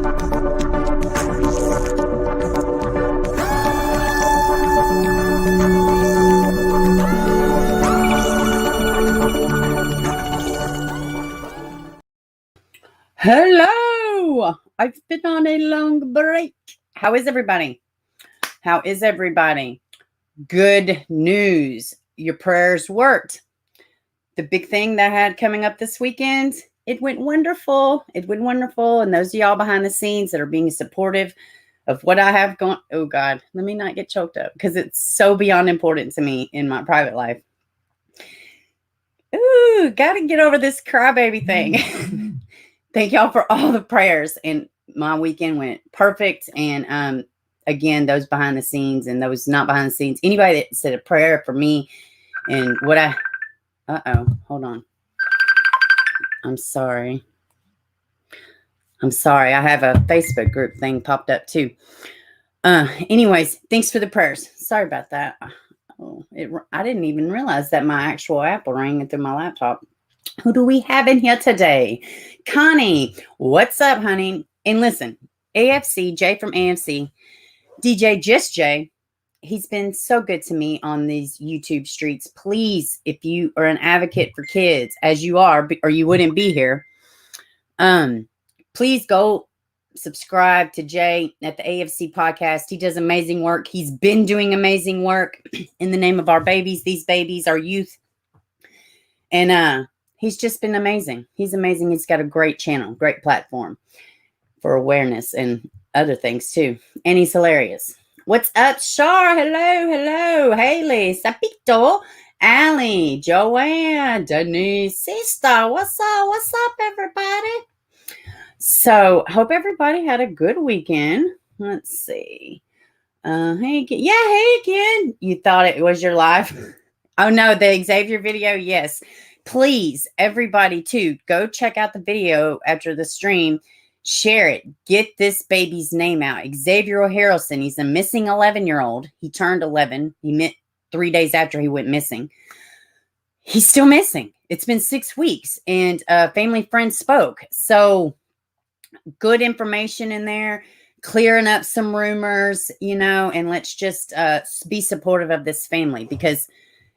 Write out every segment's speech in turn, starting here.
Hello! I've been on a long break. How is everybody? How is everybody? Good news. Your prayers worked. The big thing that I had coming up this weekend, it went wonderful. It went wonderful. And those of y'all behind the scenes that are being supportive of what I have going, oh God, let me not get choked up because it's so beyond important to me in my private life. Ooh, got to get over this crybaby thing. Thank y'all for all the prayers. And my weekend went perfect. And again, those behind the scenes and those not behind the scenes, anybody that said a prayer for me and what hold on. I'm sorry. I have a Facebook group thing popped up too. Anyways, thanks for the prayers. Sorry about that. I didn't even realize that my actual Apple rang through my laptop. Who do we have in here today? Connie, what's up, honey? And listen, AFC, Jay from AFC, DJ Just Jay, he's been so good to me on these YouTube streets. Please, if you are an advocate for kids, as you are, or you wouldn't be here, please go subscribe to Jay at the AFC podcast. He does amazing work. He's been doing amazing work in the name of our babies, these babies, our youth. And he's just been amazing. He's amazing. He's got a great channel, great platform for awareness and other things too. And he's hilarious. What's up, Shar? Hello. Haley, Sapito, Allie, Joanne, Denise, sister. What's up, everybody? So, hope everybody had a good weekend. Let's see. Hey, kid. You thought it was your life? Oh, no, the Xavier video? Yes. Please, everybody, too, go check out the video after the stream. Share it. Get this baby's name out. Xavier Harrelson. He's a missing 11-year-old. He turned 11. He met 3 days after he went missing. He's still missing. It's been 6 weeks, and a family friend spoke. So, good information in there, clearing up some rumors, and let's just be supportive of this family, because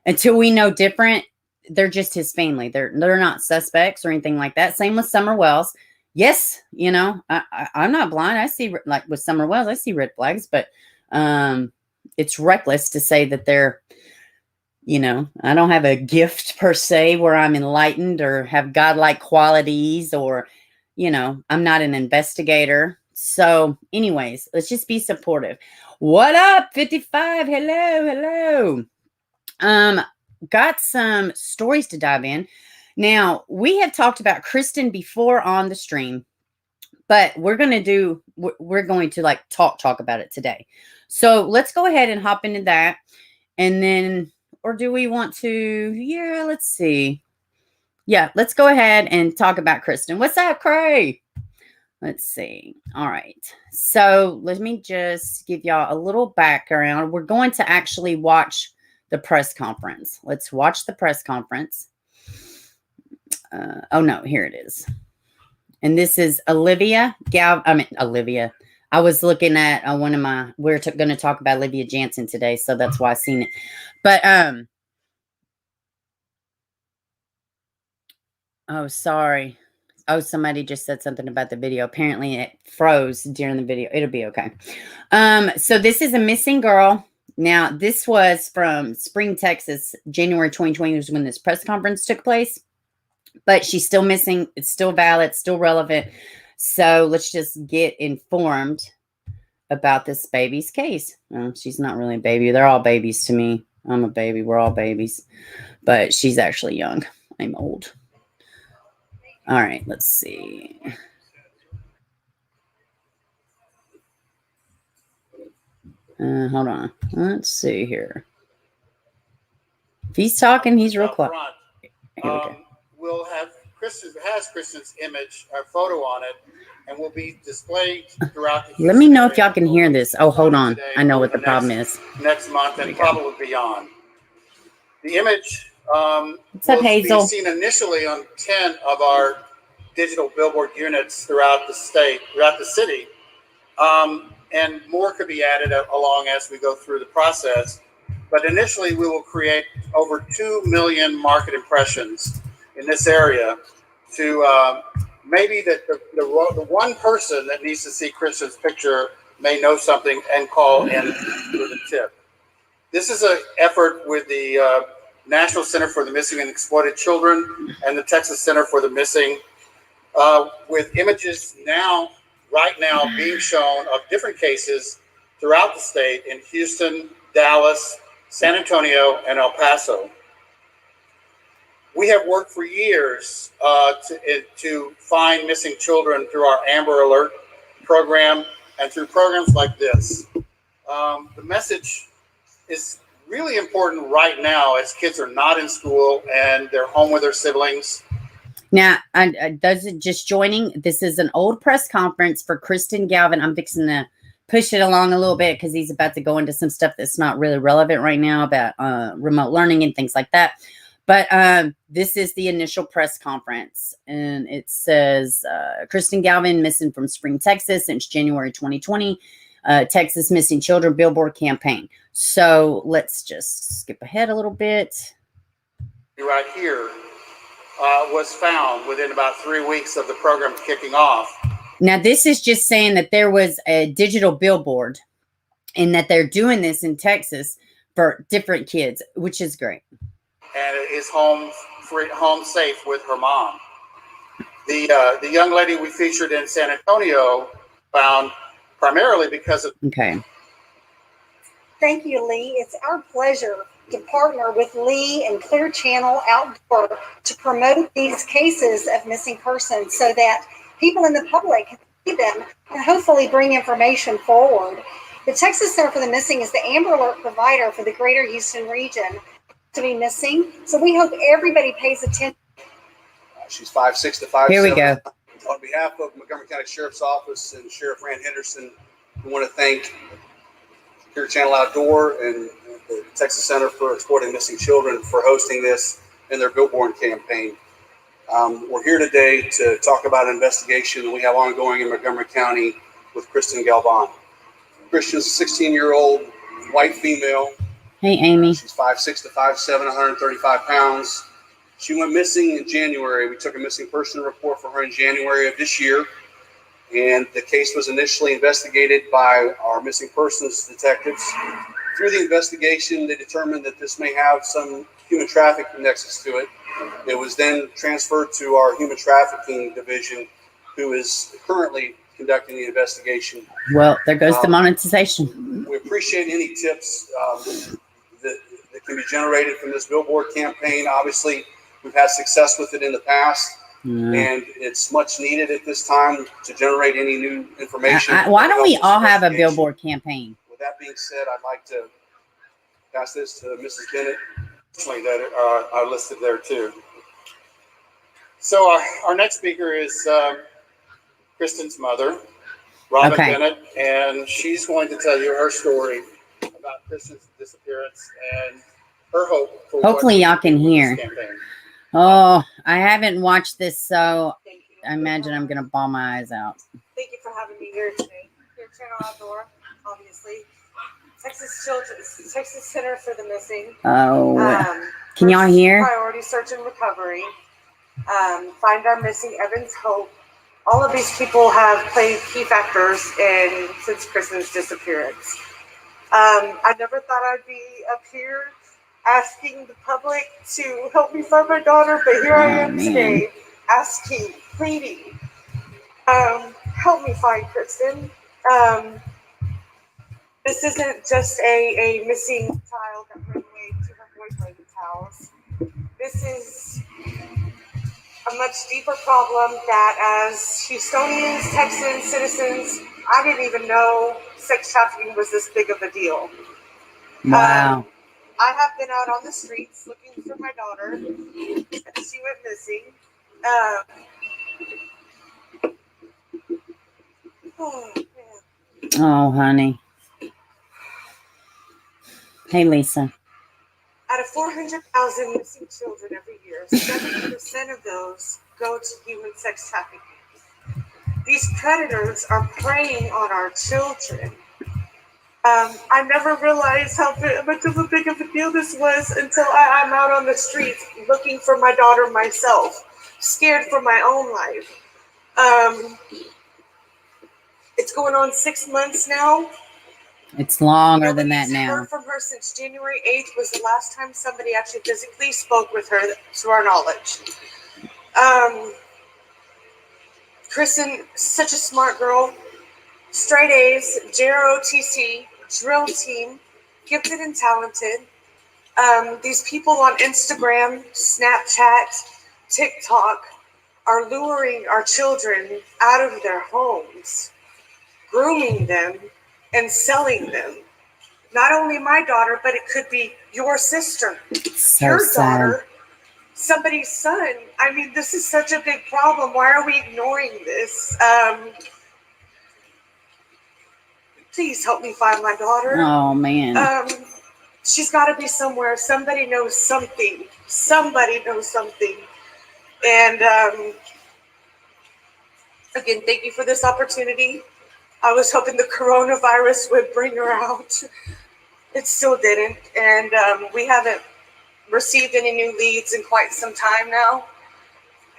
until we know different, they're just his family. They're not suspects or anything like that. Same with Summer Wells. Yes, I'm not blind. I see, like with Summer Wells, I see red flags, but it's reckless to say that they're, I don't have a gift per se where I'm enlightened or have godlike qualities or, I'm not an investigator. So anyways, let's just be supportive. What up, 55? Hello. Got some stories to dive in. Now, we have talked about Kristen before on the stream, but we're going to like talk about it today. So let's go ahead and hop into that. And then, or do we want to? Yeah, let's see. Yeah, let's go ahead and talk about Kristen. What's up, Cray? Let's see. All right. So let me just give y'all a little background. We're going to actually watch the press conference. Let's watch the press conference. Oh, no, here it is. And this is Olivia. I was looking at we're going to talk about Olivia Jansen today, so that's why I seen it. But, oh, sorry. Oh, somebody just said something about the video. Apparently it froze during the video. It'll be okay. So this is a missing girl. Now, this was from Spring, Texas. January 2020 was when this press conference took place. But she's still missing. It's still valid, still relevant. So let's just get informed about this baby's case. She's not really a baby. They're all babies to me. I'm a baby. We're all babies. But she's actually young. I'm old. All right, let's see. Hold on. Let's see here. If he's talking, he's real quiet. Here we go. We'll have Kristen's image or photo on it, and will be displayed throughout the Let me know if y'all can hear this. Oh, hold on. I know what the problem is. Next month and probably beyond. The image What's up, Hazel? Be seen initially on 10 of our digital billboard units throughout the state, throughout the city. And more could be added along as we go through the process. But initially, we will create over 2 million market impressions in this area to maybe that the one person that needs to see Kristen's picture may know something and call in with a tip. This is an effort with the National Center for the Missing and Exploited Children and the Texas Center for the Missing, with images right now being shown of different cases throughout the state in Houston, Dallas, San Antonio, and El Paso. We have worked for years to find missing children through our Amber Alert program and through programs like this. The message is really important right now as kids are not in school and they're home with their siblings. Now, does it just joining? This is an old press conference for Kristen Galvan. I'm fixing to push it along a little bit because he's about to go into some stuff that's not really relevant right now about remote learning and things like that. But this is the initial press conference, and it says Kristen Galvan missing from Spring, Texas since January 2020. Texas Missing Children Billboard campaign. So let's just skip ahead a little bit. Right here was found within about 3 weeks of the program kicking off. Now, this is just saying that there was a digital billboard and that they're doing this in Texas for different kids, which is great. And is home safe with her mom. The young lady we featured in San Antonio found primarily because of... Okay. Thank you, Lee. It's our pleasure to partner with Lee and Clear Channel Outdoor to promote these cases of missing persons so that people in the public can see them and hopefully bring information forward. The Texas Center for the Missing is the Amber Alert provider for the greater Houston region to be missing. So we hope everybody pays attention. She's 5'6" to 5'7". Here we go. On behalf of Montgomery County Sheriff's Office and Sheriff Rand Henderson, we want to thank Clear Channel Outdoor and the Texas Center for Exploiting Missing Children for hosting this in their Billboard campaign. We're here today to talk about an investigation we have ongoing in Montgomery County with Kristen Galvan. Kristen's a 16-year-old white female. Hey, Amy. She's 5'6" to 5'7", 135 pounds. She went missing in January. We took a missing person report for her in January of this year, and the case was initially investigated by our missing persons detectives. Through the investigation, they determined that this may have some human trafficking nexus to it. It was then transferred to our human trafficking division, who is currently conducting the investigation. Well, there goes the monetization. We appreciate any tips that can be generated from this Billboard campaign. Obviously, we've had success with it in the past, and it's much needed at this time to generate any new information. Why don't we all have a Billboard campaign? With that being said, I'd like to pass this to Mrs. Bennett. That are listed there too. So our next speaker is Kristen's mother, Robin Bennett, and she's going to tell you her story about Kristen's disappearance and her hope for hopefully y'all can hear. Oh, I haven't watched this, so I imagine I'm going to bawl my eyes out. Thank you for having me here today. Clear Channel Outdoor, obviously. Texas Center for the Missing. Oh, can y'all hear? Priority Search and Recovery. Find Our Missing Evans Hope. All of these people have played key factors since Kristen's disappearance. I never thought I'd be up here asking the public to help me find my daughter, but here I am today, asking, pleading, help me find Kristen. This isn't just a missing child that ran away to her boyfriend's house. This is a much deeper problem that as Houstonians, Texans, citizens, I didn't even know sex trafficking was this big of a deal. Wow. I have been out on the streets looking for my daughter. She went missing. Oh, man. Oh, honey. Hey, Lisa. Out of 400,000 missing children every year, 70% of those go to human sex trafficking. These predators are preying on our children. I never realized how much of a big of a deal this was until I'm out on the streets looking for my daughter myself, scared for my own life. It's going on 6 months now. It's longer than Nobody's that now. heard from her since January 8th was the last time somebody actually physically spoke with her, to our knowledge. Kristen, such a smart girl. Straight A's, JROTC, drill team, gifted and talented. These people on Instagram, Snapchat, TikTok are luring our children out of their homes, grooming them, and selling them. Not only my daughter, but it could be your sister, So your sad. daughter, somebody's son. I mean, this is such a big problem. Why are we ignoring this? Please help me find my daughter. Oh man. She's got to be somewhere. Somebody knows something. Somebody knows something. And again, thank you for this opportunity. I was hoping the coronavirus would bring her out. It still didn't. And we haven't received any new leads in quite some time now.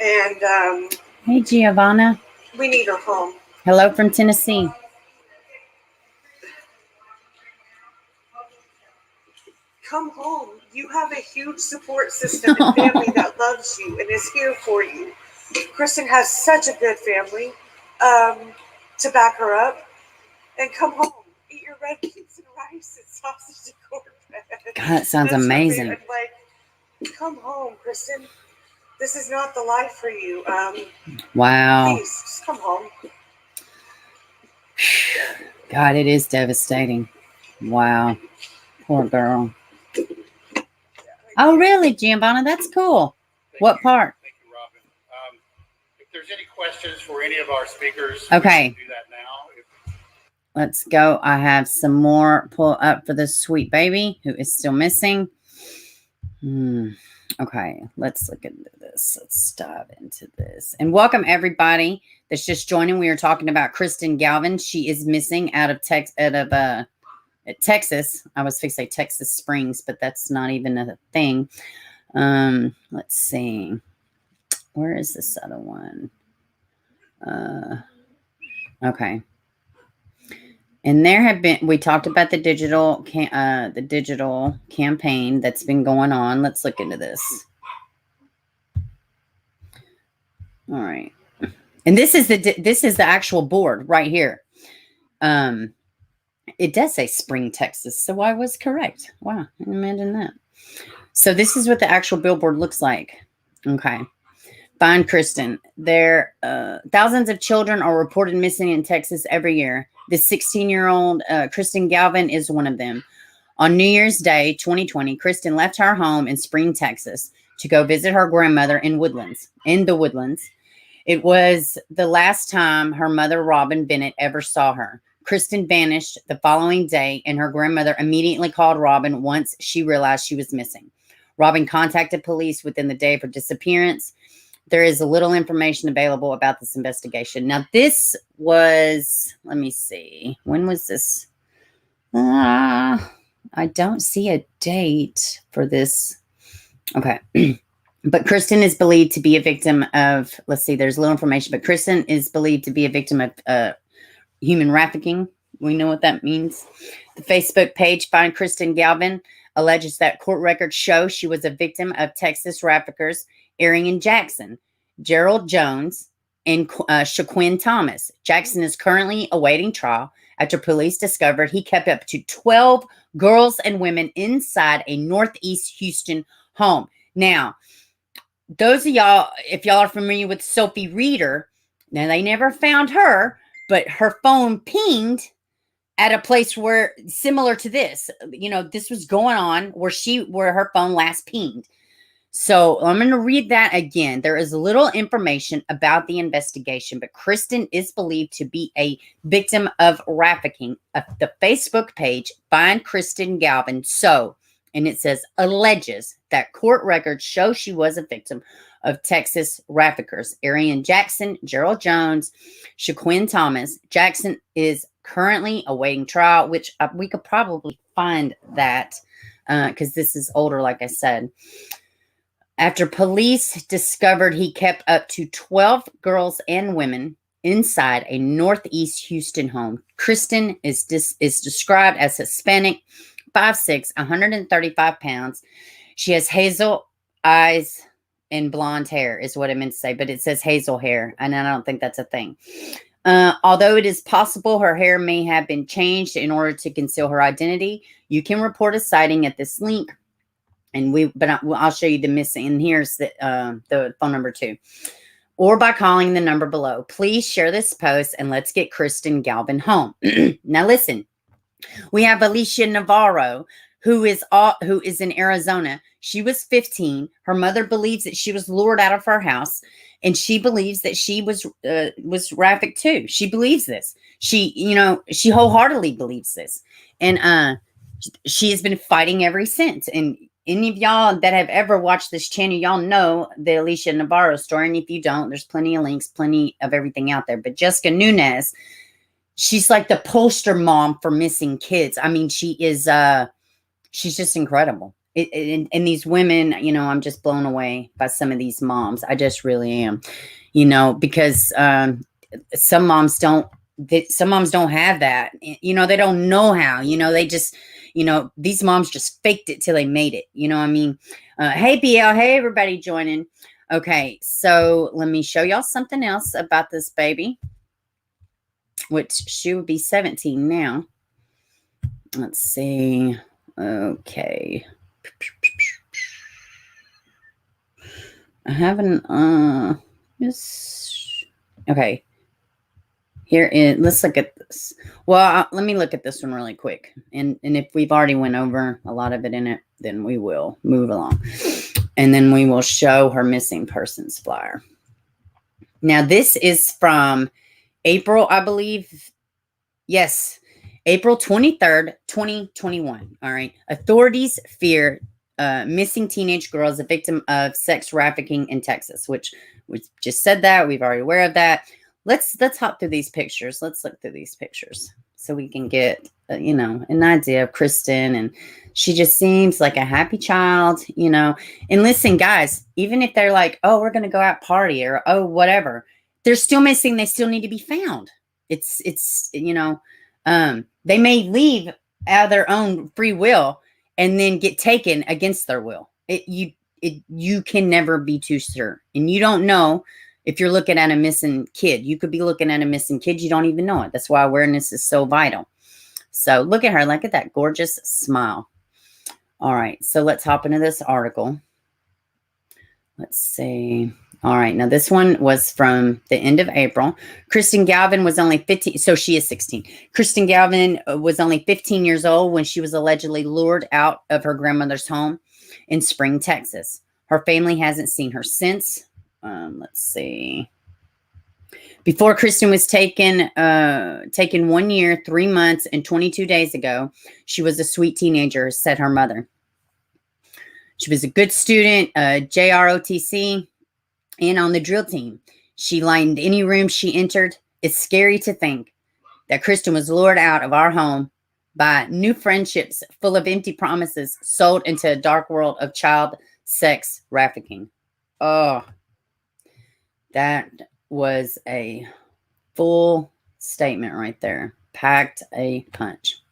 And Hey Giovanna. we need her home. Hello from Tennessee. Come home. You have a huge support system and family that loves you and is here for you. Kristen has such a good family to back her up. And come home. Eat your red beans and rice and sausage and cornbread. God, that sounds That's her amazing. favorite. Like, come home, Kristen. This is not the life for you. Wow. Please, just come home. God, it is devastating. Wow. Poor girl. Oh, really, Giovanna? That's cool. What part? Thank you, Robin. If there's any questions for any of our speakers, Okay. we can do that now. Let's go. I have some more pull up for this sweet baby who is still missing. Okay, let's look into this. Let's dive into this. And welcome everybody that's just joining. We are talking about Kristen Galvan. She is missing out of Texas. I was fixing to say Texas Springs, but that's not even a thing. Let's see. Where is this other one? Okay. And there have been, we talked about the digital campaign that's been going on. Let's look into this. All right. And this is the actual board right here. It does say Spring, Texas. So I was correct. Wow. Imagine that. So this is what the actual billboard looks like. Okay. Find Kristen. There, thousands of children are reported missing in Texas every year. This 16-year-old Kristen Galvan is one of them. On New Year's Day, 2020, Kristen left her home in Spring, Texas, to go visit her grandmother in the Woodlands. It was the last time her mother, Robin Bennett, ever saw her. Kristen vanished the following day, and her grandmother immediately called Robin once she realized she was missing. Robin contacted police within the day of her disappearance. There is a little information available about this investigation. Now, this was, let me see. When was this? I don't see a date for this. Okay. But Kristen is believed to be a victim of, let's see, there's a little information, but Kristen is believed to be a victim of human trafficking. We know what that means. The Facebook page, Find Kristen Galvan, alleges that court records show she was a victim of Texas traffickers Arian Jackson, Gerald Jones, and Shaquin Thomas. Jackson is currently awaiting trial after police discovered he kept up to 12 girls and women inside a Northeast Houston home. Now, those of y'all, if y'all are familiar with Sophie Reeder, now they never found her, but her phone pinged at a place where similar to this, this was going on where her phone last pinged. So I'm going to read that again. There is little information about the investigation, but Kristen is believed to be a victim of trafficking. The Facebook page, Find Kristen Galvan. And it says, alleges that court records show she was a victim of Texas traffickers, Arian Jackson, Gerald Jones, Shaquin Thomas. Jackson is currently awaiting trial, which we could probably find that because this is older, like I said. After police discovered he kept up to 12 girls and women inside a Northeast Houston home. Kristen is described as Hispanic, 5'6", 135 pounds. She has hazel eyes and blonde hair is what I meant to say, but it says hazel hair, and I don't think that's a thing. Although it is possible her hair may have been changed in order to conceal her identity, you can report a sighting at this link. I'll show you the missing. And here's the phone number too, or by calling the number below. Please share this post and let's get Kristen Galvan home. Now listen, we have Alicia Navarro, who is in Arizona. She was 15. Her mother believes that she was lured out of her house, and she believes that she was trafficked too. She believes this. She wholeheartedly believes this, and she has been fighting ever since. And any of y'all that have ever watched this channel, y'all know the Alicia Navarro story. And if you don't, there's plenty of links, plenty of everything out there. But Jessica Nunez, she's like the poster mom for missing kids. I mean, she is, she's just incredible. And these women, I'm just blown away by some of these moms. I just really am, because some moms don't have that. They don't know how. They just, these moms just faked it till they made it. You know what I mean? Hey, BL. Hey, everybody joining. Okay, so let me show y'all something else about this baby, which she would be 17 now. Let's see. Okay. I haven't, okay. Let's look at this. Well, let me look at this one really quick. And if we've already went over a lot of it in it, then we will move along. And then we will show her missing persons flyer. Now, this is from April, I believe. Yes, April 23rd, 2021. All right. Authorities fear missing teenage girl is a victim of sex trafficking in Texas, which we just said that. We've already aware of that. Let's hop through these pictures. Let's look through these pictures so we can get, an idea of Kristen. And she just seems like a happy child, And listen, guys, even if they're like, oh, we're going to go out party or, oh, whatever, they're still missing. They still need to be found. They may leave out of their own free will and then get taken against their will. You can never be too sure. And you don't know if you're looking at a missing kid. You could be looking at a missing kid. You don't even know it. That's why awareness is so vital. So look at her. Look at that gorgeous smile. All right. So let's hop into this article. Let's see. All right. Now, this one was from the end of April. Kristen Galvan was only 15. So she is 16. Kristen Galvan was only 15 years old when she was allegedly lured out of her grandmother's home in Spring, Texas. Her family hasn't seen her since. Let's see. Before Kristen was taken 1 year, 3 months, and 22 days ago, she was a sweet teenager, said her mother. She was a good student, JROTC, and on the drill team. She lined any room she entered. It's scary to think that Kristen was lured out of our home by new friendships full of empty promises, sold into a dark world of child sex trafficking. Oh, that was a full statement right there. Packed a punch.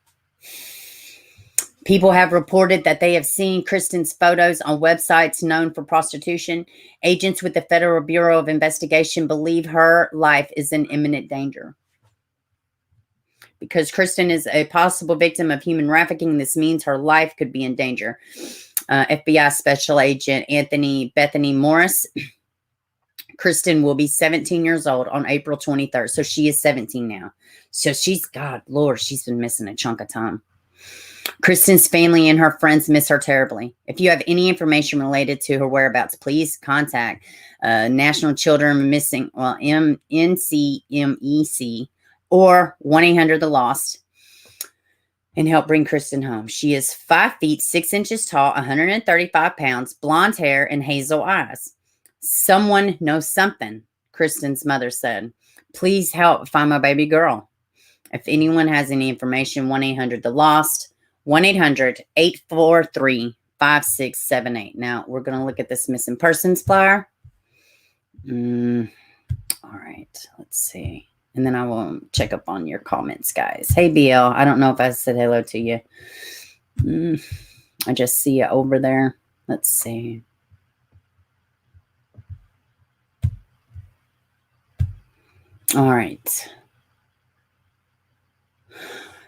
People have reported that they have seen Kristen's photos on websites known for prostitution. Agents with the Federal Bureau of Investigation believe her life is in imminent danger. Because Kristen is a possible victim of human trafficking, this means her life could be in danger. FBI Special Agent Bethany Morris. Kristen will be 17 years old on April 23rd. So she is 17 now. So she's, God, Lord, she's been missing a chunk of time. Kristen's family and her friends miss her terribly. If you have any information related to her whereabouts, please contact National Children Missing, NCMEC, or 1-800-THE-LOST and help bring Kristen home. She is 5 feet 6 inches tall, 135 pounds, blonde hair, and hazel eyes. Someone knows something, Kristen's mother said. Please help find my baby girl. If anyone has any information, 1-800-THE-LOST, 1-800-843-5678. Now, we're going to look at this missing persons flyer. All right, let's see. And then I will check up on your comments, guys. Hey, BL, I don't know if I said hello to you. I just see you over there. Let's see. All right.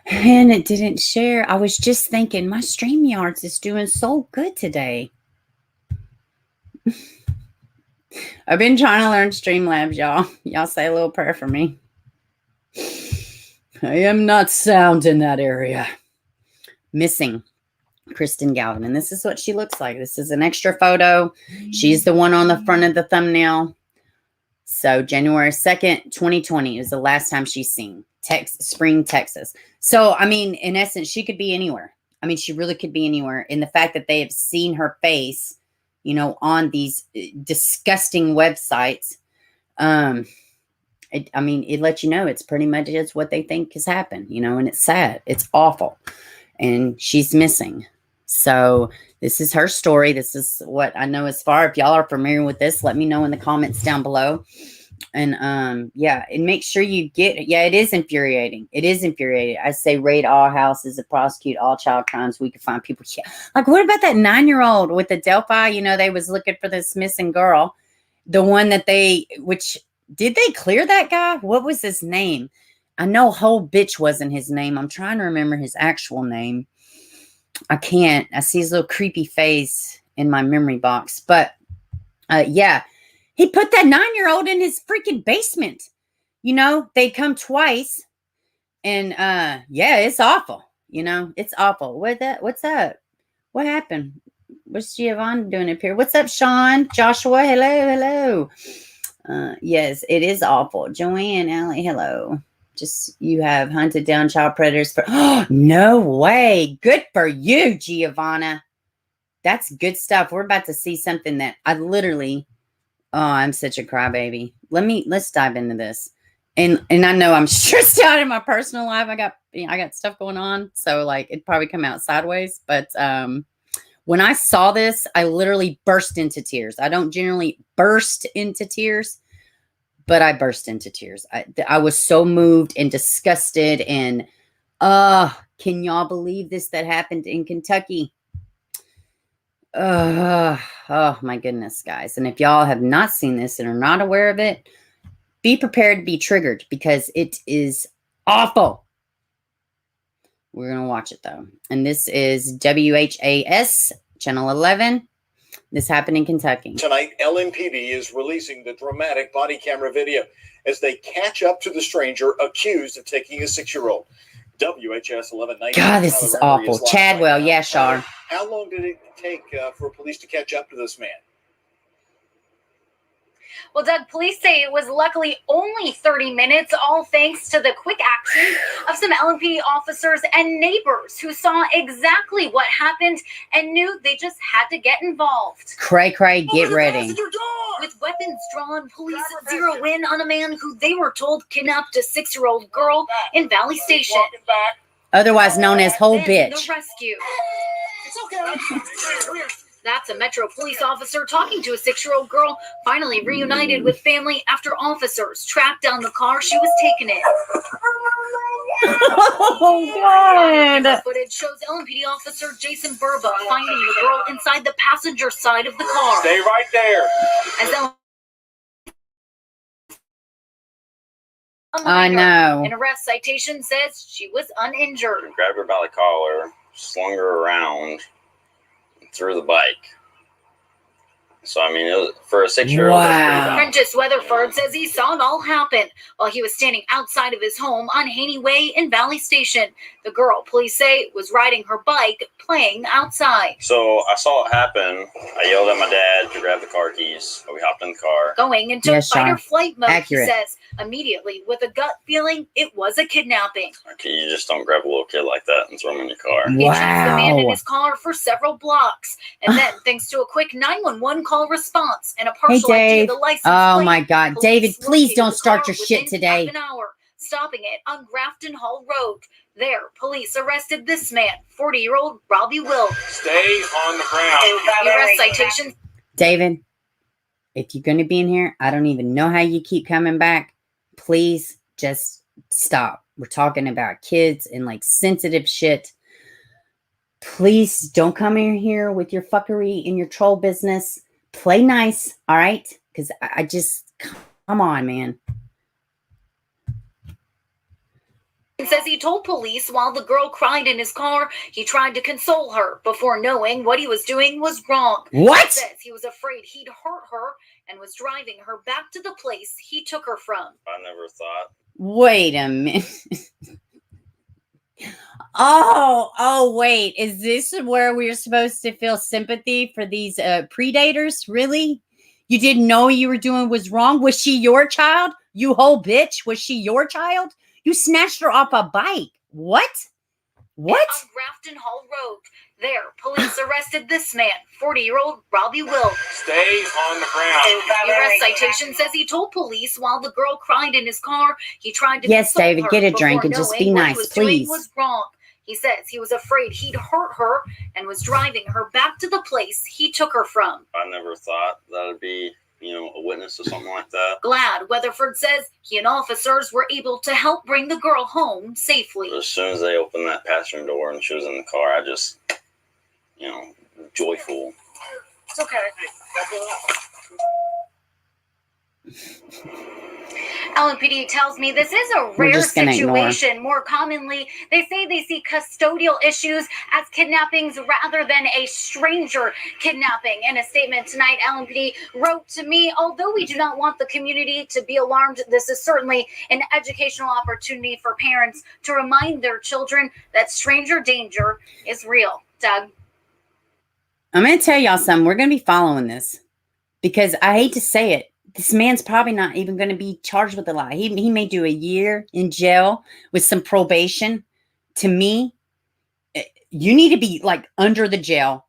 And it didn't share. I was just thinking, my StreamYards is doing so good today. I've been trying to learn Streamlabs, y'all. Y'all say a little prayer for me. I am not sound in that area. Missing Kristen Galvan. And this is what she looks like. This is an extra photo. She's the one on the front of the thumbnail. So January 2nd, 2020 is the last time she's seen. Spring, Texas. So, I mean, in essence, she could be anywhere. I mean, she really could be anywhere. And the fact that they have seen her face, you know, on these disgusting websites, it lets you know it's pretty much just what they think has happened, you know, and it's sad. It's awful. And she's missing. So this is her story. This is what I know as far. If y'all are familiar with this, let me know in the comments down below. And yeah, and make sure you get, it is infuriating. It is infuriating. I say raid all houses and prosecute all child crimes. We can find people. Yeah. Like, what about that 9-year-old with the Delphi? You know, they was looking for this missing girl. The one that did they clear that guy? What was his name? I know Whole Bitch wasn't his name. I'm trying to remember his actual name. I can't. I see his little creepy face in my memory box. But yeah, he put that 9-year-old in his freaking basement. You know, they come twice. And yeah, it's awful. You know, it's awful. What's up? What happened? What's Giovanna doing up here? What's up, Sean? Joshua, hello. Yes, it is awful. Joanne, Allie, hello. Just, you have hunted down child predators for, no way. Good for you, Giovanna. That's good stuff. We're about to see something that I literally, I'm such a crybaby. Let's dive into this. And I know I'm stressed out in my personal life. I got stuff going on. So like, it'd probably come out sideways. But when I saw this, I literally burst into tears. I don't generally burst into tears, but I burst into tears. I was so moved and disgusted. And can y'all believe this that happened in Kentucky? Oh my goodness, guys. And if y'all have not seen this and are not aware of it, be prepared to be triggered because it is awful. We're going to watch it though. And this is WHAS Channel 11. This happened in Kentucky. Tonight, LMPD is releasing the dramatic body camera video as they catch up to the stranger accused of taking a 6-year-old. WHS 1190. God, this is awful. Chadwell, yeah, Shar. How long did it take for police to catch up to this man? Well, Doug, police say it was luckily only 30 minutes, all thanks to the quick action of some LMPD officers and neighbors who saw exactly what happened and knew they just had to get involved. Cray, get ready. With weapons drawn, police zero in on a man who they were told kidnapped a 6-year-old girl in Valley Station. Otherwise known as Whole Then Bitch. the rescue. It's okay. That's a Metro police officer talking to a 6-year-old girl, finally reunited with family after officers tracked down the car she was taken in. Oh, God. Footage shows LMPD officer Jason Burba finding the girl inside the passenger side of the car. Stay right there. As I know. An arrest citation says she was uninjured. Grabbed her by the collar, slung her around, and threw the bike. So, I mean, it was, for a 6-year-old. Wow. Prentice Weatherford says he saw it all happen while he was standing outside of his home on Haney Way in Valley Station. The girl, police say, was riding her bike playing outside. So I saw it happen. I yelled at my dad to grab the car keys. We hopped in the car. Going into Yes, fight or Sean. flight mode, Accurate. he says, immediately with a gut feeling it was a kidnapping. Okay, you just don't grab a little kid like that and throw him in your car. He chased the man in Wow. his car for several blocks. And then, thanks to a quick 911 call call response and a Hey, partial ID Dave. of the license Oh plate. my God, Police David, please located don't the start car your shit within today. half an hour, stopping it on Grafton Hall Road. There, police arrested this man, 40-year-old Robbie Will. Stay on the ground. The arrest citation. David, if you're going to be in here, I don't even know how you keep coming back. Please just stop. We're talking about kids and like sensitive shit. Please don't come in here with your fuckery and your troll business. Play nice, all right? Because I just, come on, man. Says he told police while the girl cried in his car, he tried to console her before knowing what he was doing was wrong. What? He says he was afraid he'd hurt her and was driving her back to the place he took her from. I never thought. Wait a minute. Oh, wait. Is this where we're supposed to feel sympathy for these predators? Really? You didn't know you were doing was wrong? Was she your child? You whole bitch? Was she your child? You snatched her off a bike. What? What? On Grafton Hall Road. There, police arrested this man, 40-year-old Robbie Will. Stay on the ground. The arrest citation says he told police while the girl cried in his car, he tried to Yes, console David, her get a before drink and just be knowing what he nice, was doing please. was wrong. He says he was afraid he'd hurt her and was driving her back to the place he took her from. I never thought that would be, a witness to something like that. Glad, Weatherford says he and officers were able to help bring the girl home safely. As soon as they opened that passenger door and she was in the car, I just, joyful. It's okay. LMPD tells me this is a rare situation. More commonly, they say they see custodial issues as kidnappings rather than a stranger kidnapping. In a statement tonight, LMPD wrote to me, although we do not want the community to be alarmed, this is certainly an educational opportunity for parents to remind their children that stranger danger is real. Doug? I'm going to tell y'all something. We're going to be following this because I hate to say it. This man's probably not even going to be charged with a lie. He may do a year in jail with some probation. To me, you need to be like under the jail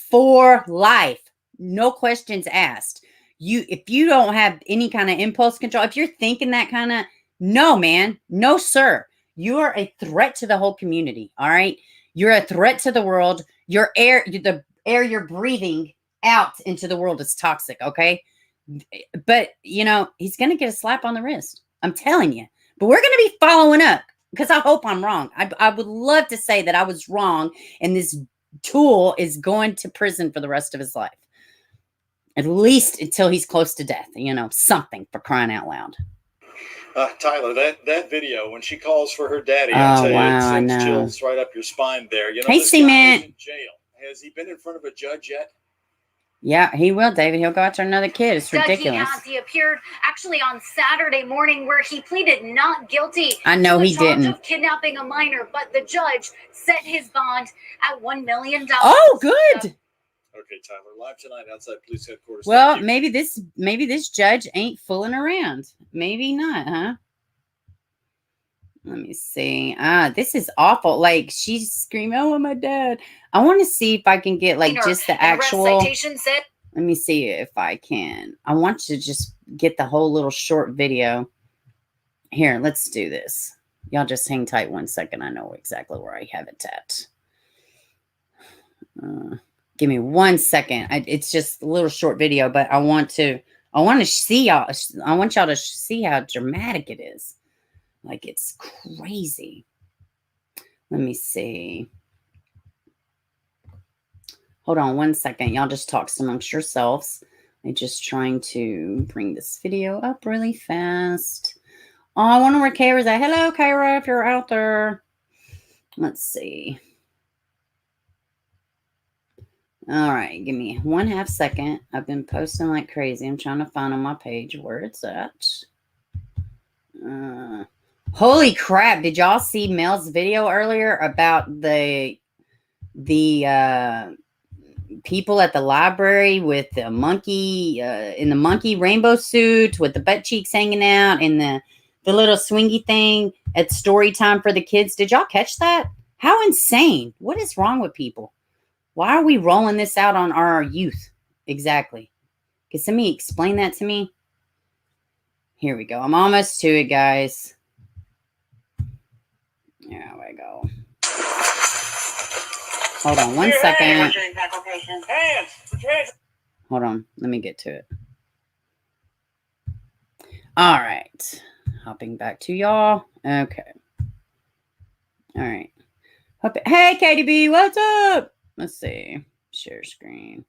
for life. No questions asked. If you don't have any kind of impulse control, if you're thinking that kind of, no, man, no, sir. You are a threat to the whole community. All right. You're a threat to the world. The air you're breathing out into the world is toxic. Okay. But, he's going to get a slap on the wrist. I'm telling you. But we're going to be following up because I hope I'm wrong. I would love to say that I was wrong and this tool is going to prison for the rest of his life. At least until he's close to death. Something, for crying out loud. Tyler, that video when she calls for her daddy, Oh, it wow, I sends know. chills right up your spine there. Hey, this guy is Cement. in jail. Has he been in front of a judge yet? Yeah, he will, David. He'll go after another kid. It's ridiculous. He appeared actually on Saturday morning where he pleaded not guilty. I know to the he charge didn't. of kidnapping a minor, but the judge set his bond at $1 million. Oh, good. Okay, Tyler, live tonight outside police headquarters. Well, Thank you. maybe this judge ain't fooling around. Maybe not, huh? Let me see. This is awful. Like she's screaming, "Oh, my dad!" I want to see if I can get like just the actual. Citation said. Let me see if I can. I want to just get the whole little short video. Here, let's do this. Y'all just hang tight 1 second. I know exactly where I have it at. Give me 1 second. It's just a little short video, but I want to see y'all. I want y'all to see how dramatic it is. Like it's crazy. Let me see. Hold on 1 second. Y'all just talk amongst yourselves. I'm just trying to bring this video up really fast. Oh, I wonder where Kyra's at. Hello, Kyra, if you're out there. Let's see. All right, give me 1/2 second. I've been posting like crazy. I'm trying to find on my page where it's at. Holy crap. Did y'all see Mel's video earlier about the people at the library with the monkey in the monkey rainbow suit with the butt cheeks hanging out and the little swingy thing at story time for the kids? Did y'all catch that? How insane. What is wrong with people? Why are we rolling this out on our youth? Exactly. Can somebody explain that to me? Here we go. I'm almost to it, guys. There we go. Hold on one second. Hold on. Let me get to it. All right. Hopping back to y'all. Okay. All right. Hey, KDB, what's up? Let's see. Share screen.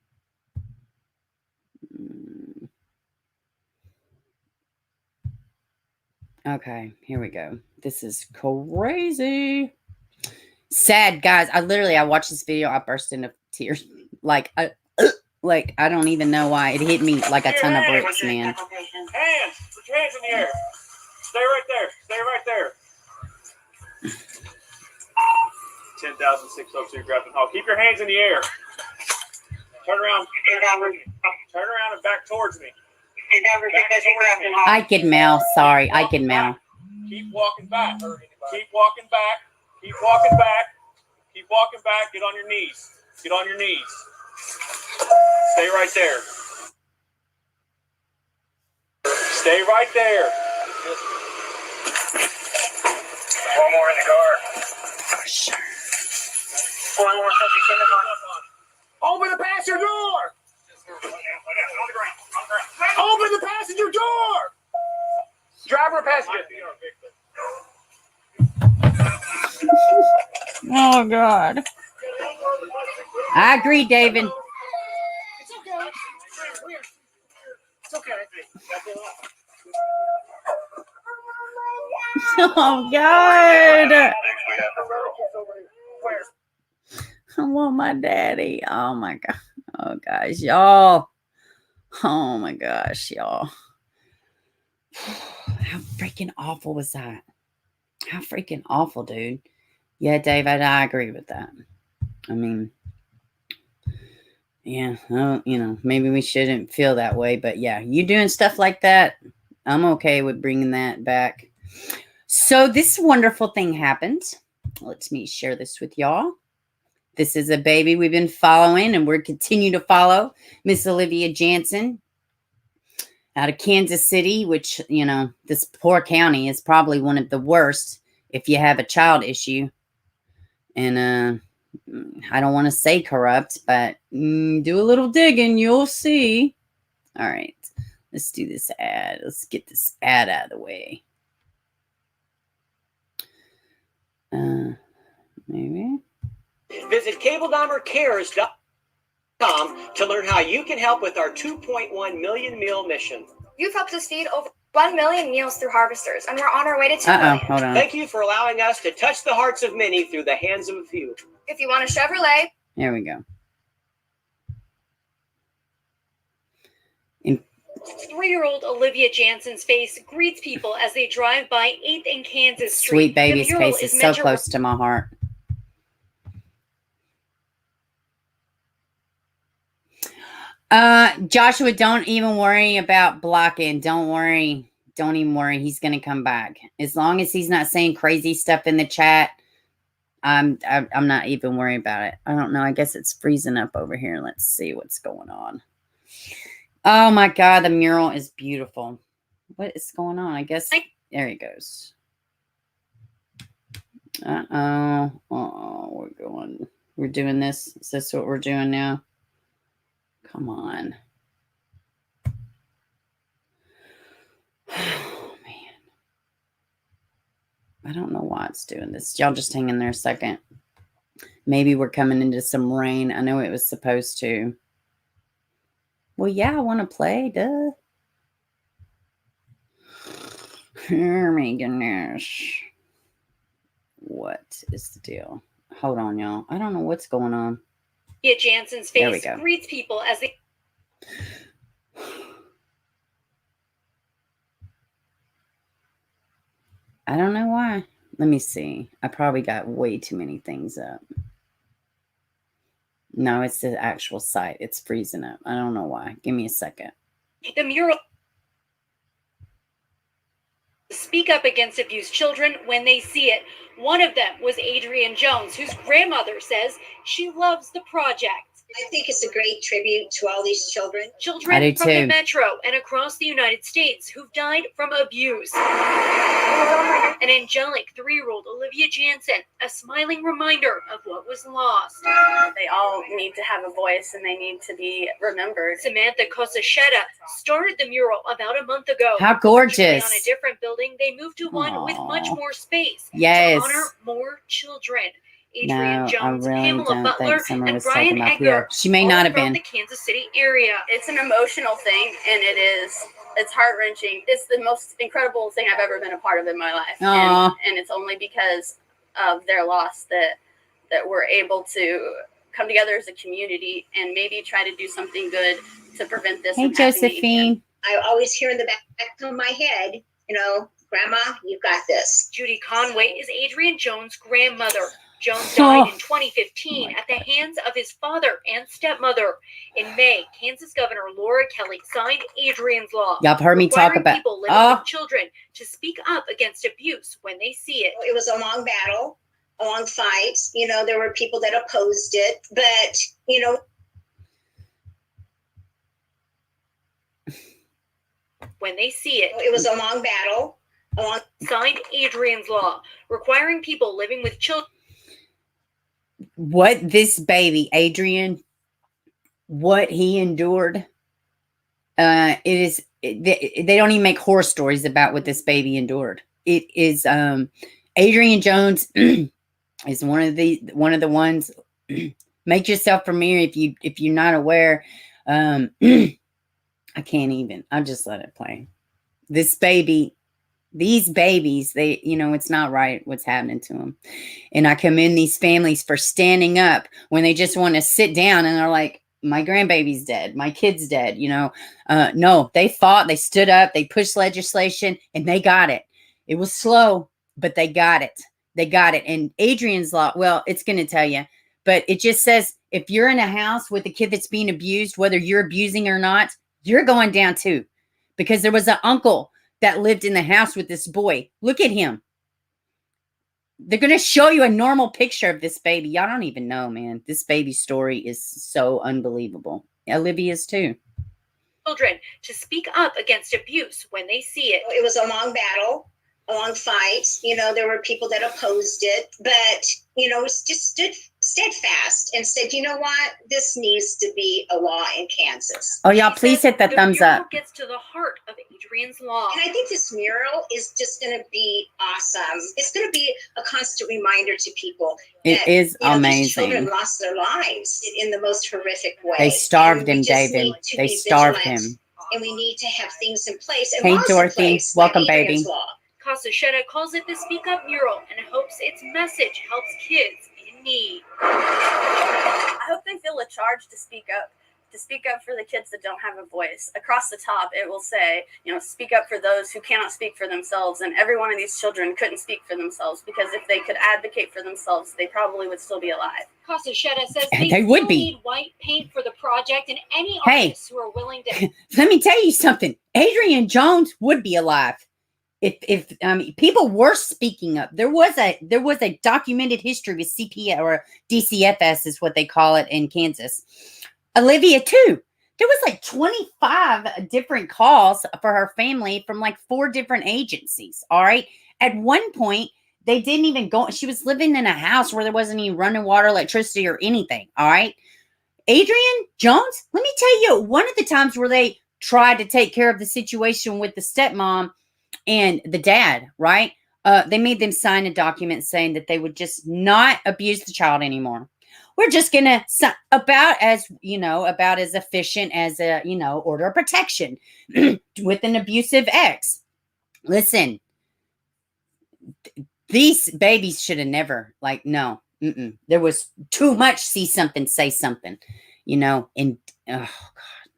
Okay, here we go. This is crazy. Sad, guys. I watched this video. I burst into tears. Like I don't even know why. It hit me like a ton of bricks, man. Hands. Put your hands in the air. Stay right there. Stay right there. 10,602 Grafton Hall. Keep your hands in the air. Turn around. Turn around and back towards me. I can mail. Sorry, I can mail. Keep walking back. Keep walking back. Keep walking back. Keep walking back. Get on your knees. Get on your knees. Stay right there. Stay right there. One more in the car. For sure. One more subject in the car. Open the passenger door. Open the passenger door. Driver or passenger? Oh, God. I agree, David. It's okay. It's okay. Oh, God. I want my daddy. Oh, my God. Oh, guys, y'all. Oh, my gosh, y'all. How freaking awful was that? How freaking awful, dude. Yeah, David, I agree with that. I mean, yeah, maybe we shouldn't feel that way, but yeah, you doing stuff like that, I'm okay with bringing that back. So this wonderful thing happened. Let me share this with y'all. This is a baby we've been following, and we're continue to follow Miss Olivia Jansen out of Kansas City, which, this poor county is probably one of the worst if you have a child issue. And I don't want to say corrupt, but do a little digging, you'll see. All right, let's do this ad. Let's get this ad out of the way. Maybe. Visit CableDommerCares.com to learn how you can help with our 2.1 million meal mission. You've helped us feed over 1 million meals through harvesters, and we're on our way to 2 million. Hold on. Thank you for allowing us to touch the hearts of many through the hands of a few. If you want a Chevrolet, There we go. 3-year-old Olivia Jansen's face greets people as they drive by 8th and Kansas Street. Sweet baby's The mural face is so meant to close to my heart. Joshua, don't even worry about blocking. Don't worry. Don't even worry. He's going to come back. As long as he's not saying crazy stuff in the chat, I'm not even worried about it. I don't know. I guess it's freezing up over here. Let's see what's going on. Oh my God, the mural is beautiful. What is going on? I guess there he goes. We're doing this. Is this what we're doing now? Come on. Oh, man. I don't know why it's doing this. Y'all just hang in there a second. Maybe we're coming into some rain. I know it was supposed to. Well, yeah, I want to play. Duh. Oh, my goodness. What is the deal? Hold on, y'all. I don't know what's going on. Olivia Jansen's face greets people as they... I don't know why. Let me see. I probably got way too many things up. No, it's the actual site. It's freezing up. I don't know why. Give me a second. The mural... Speak up against abused children when they see it. One of them was Adrienne Jones, whose grandmother says she loves the project. I think it's a great tribute to all these children. Children from the metro and across the United States who've died from abuse. An angelic 3-year-old Olivia Jansen, a smiling reminder of what was lost. They all need to have a voice and they need to be remembered. Samantha Cosacheta started the mural about a month ago. How gorgeous. On a different building, they moved to one with much more space yes. to honor more children. No, Adrian Jones, I really Pamela don't Butler, think Summer and was Brian talking about Edgar. Pierre. She may not have been. The Kansas City area. It's an emotional thing, and it's heart-wrenching. It's the most incredible thing I've ever been a part of in my life. And it's only because of their loss that we're able to come together as a community and maybe try to do something good to prevent this. Hey, Josephine. I always hear in the back of my head, you know, Grandma, you've got this. Judy Conway is Adrian Jones' grandmother. Jones died in 2015 at the hands of his father and stepmother. In May, Kansas Governor Laura Kelly signed Adrian's Law. Y'all heard me talk about people living with children to speak up against abuse when they see it. It was a long battle, a long fight. You know, there were people that opposed it, but, you know. When they see it. It was a long battle. Signed Adrian's Law, requiring people living with children. What this baby, Adrian, what he endured, they don't even make horror stories about what this baby endured. It is, Adrian Jones is one of the ones. Make yourself familiar if you're not aware. I can't even. I'll just let it play. This baby. These babies, it's not right what's happening to them. And I commend these families for standing up when they just want to sit down and they're like, my grandbaby's dead. My kid's dead. No, they fought. They stood up. They pushed legislation and they got it. It was slow, but they got it. They got it. And Adrian's Law, well, it's going to tell you, but it just says if you're in a house with a kid that's being abused, whether you're abusing or not, you're going down too. Because there was an uncle that lived in the house with this boy. Look at him. They're going to show you a normal picture of this baby. Y'all don't even know, man. This baby story is so unbelievable. Olivia's too. Children to speak up against abuse when they see it. It was a long battle, a long fight. There were people that opposed it, but, just stood steadfast and said, you know what? This needs to be a law in Kansas. Oh, y'all, please hit that thumbs up. Gets to the heart of Adrian's Law. And I think this mural is just going to be awesome. It's going to be a constant reminder to people. It is amazing. These children lost their lives in the most horrific way. They starved him, David. They starved him. And we need to have things in place. And hey, laws Dorothy. In place, Welcome, like baby. Cosacheta calls it the Speak Up mural and hopes its message helps kids in need. I hope they feel a charge to speak up for the kids that don't have a voice. Across the top, it will say, speak up for those who cannot speak for themselves. And every one of these children couldn't speak for themselves because if they could advocate for themselves, they probably would still be alive. Cosacheta says they would be. Need white paint for the project and any artists who are willing to. Let me tell you something. Adrian Jones would be alive. If people were speaking up, there was a documented history with CPS or DCFS is what they call it in Kansas. Olivia too. There was like 25 different calls for her family from like 4 different agencies. All right. At one point, they didn't even go. She was living in a house where there wasn't any running water, electricity, or anything. All right. Adrian Jones, let me tell you, one of the times where they tried to take care of the situation with the stepmom and the dad, right? They made them sign a document saying that they would just not abuse the child anymore. We're just going to, about as efficient as order of protection with an abusive ex. Listen, these babies should have never, no. There was too much see something, say something, and, oh, God,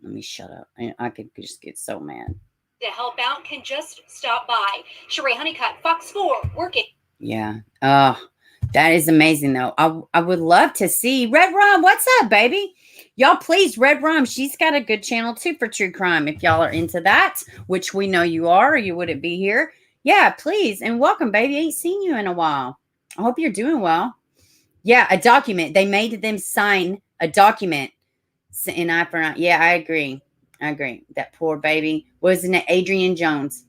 let me shut up. I could just get so mad. To help out can just stop by. Sheree Honeycutt, Fox 4, working. Yeah. Oh, that is amazing, though. I would love to see Red Rum. What's up, baby? Y'all, please, Red Rum. She's got a good channel, too, for true crime. If y'all are into that, which we know you are, or you wouldn't be here. Yeah, please. And welcome, baby. I ain't seen you in a while. I hope you're doing well. Yeah, a document. They made them sign a document An eye for an eye. Yeah, I agree. That poor baby. Wasn't it Adrian Jones?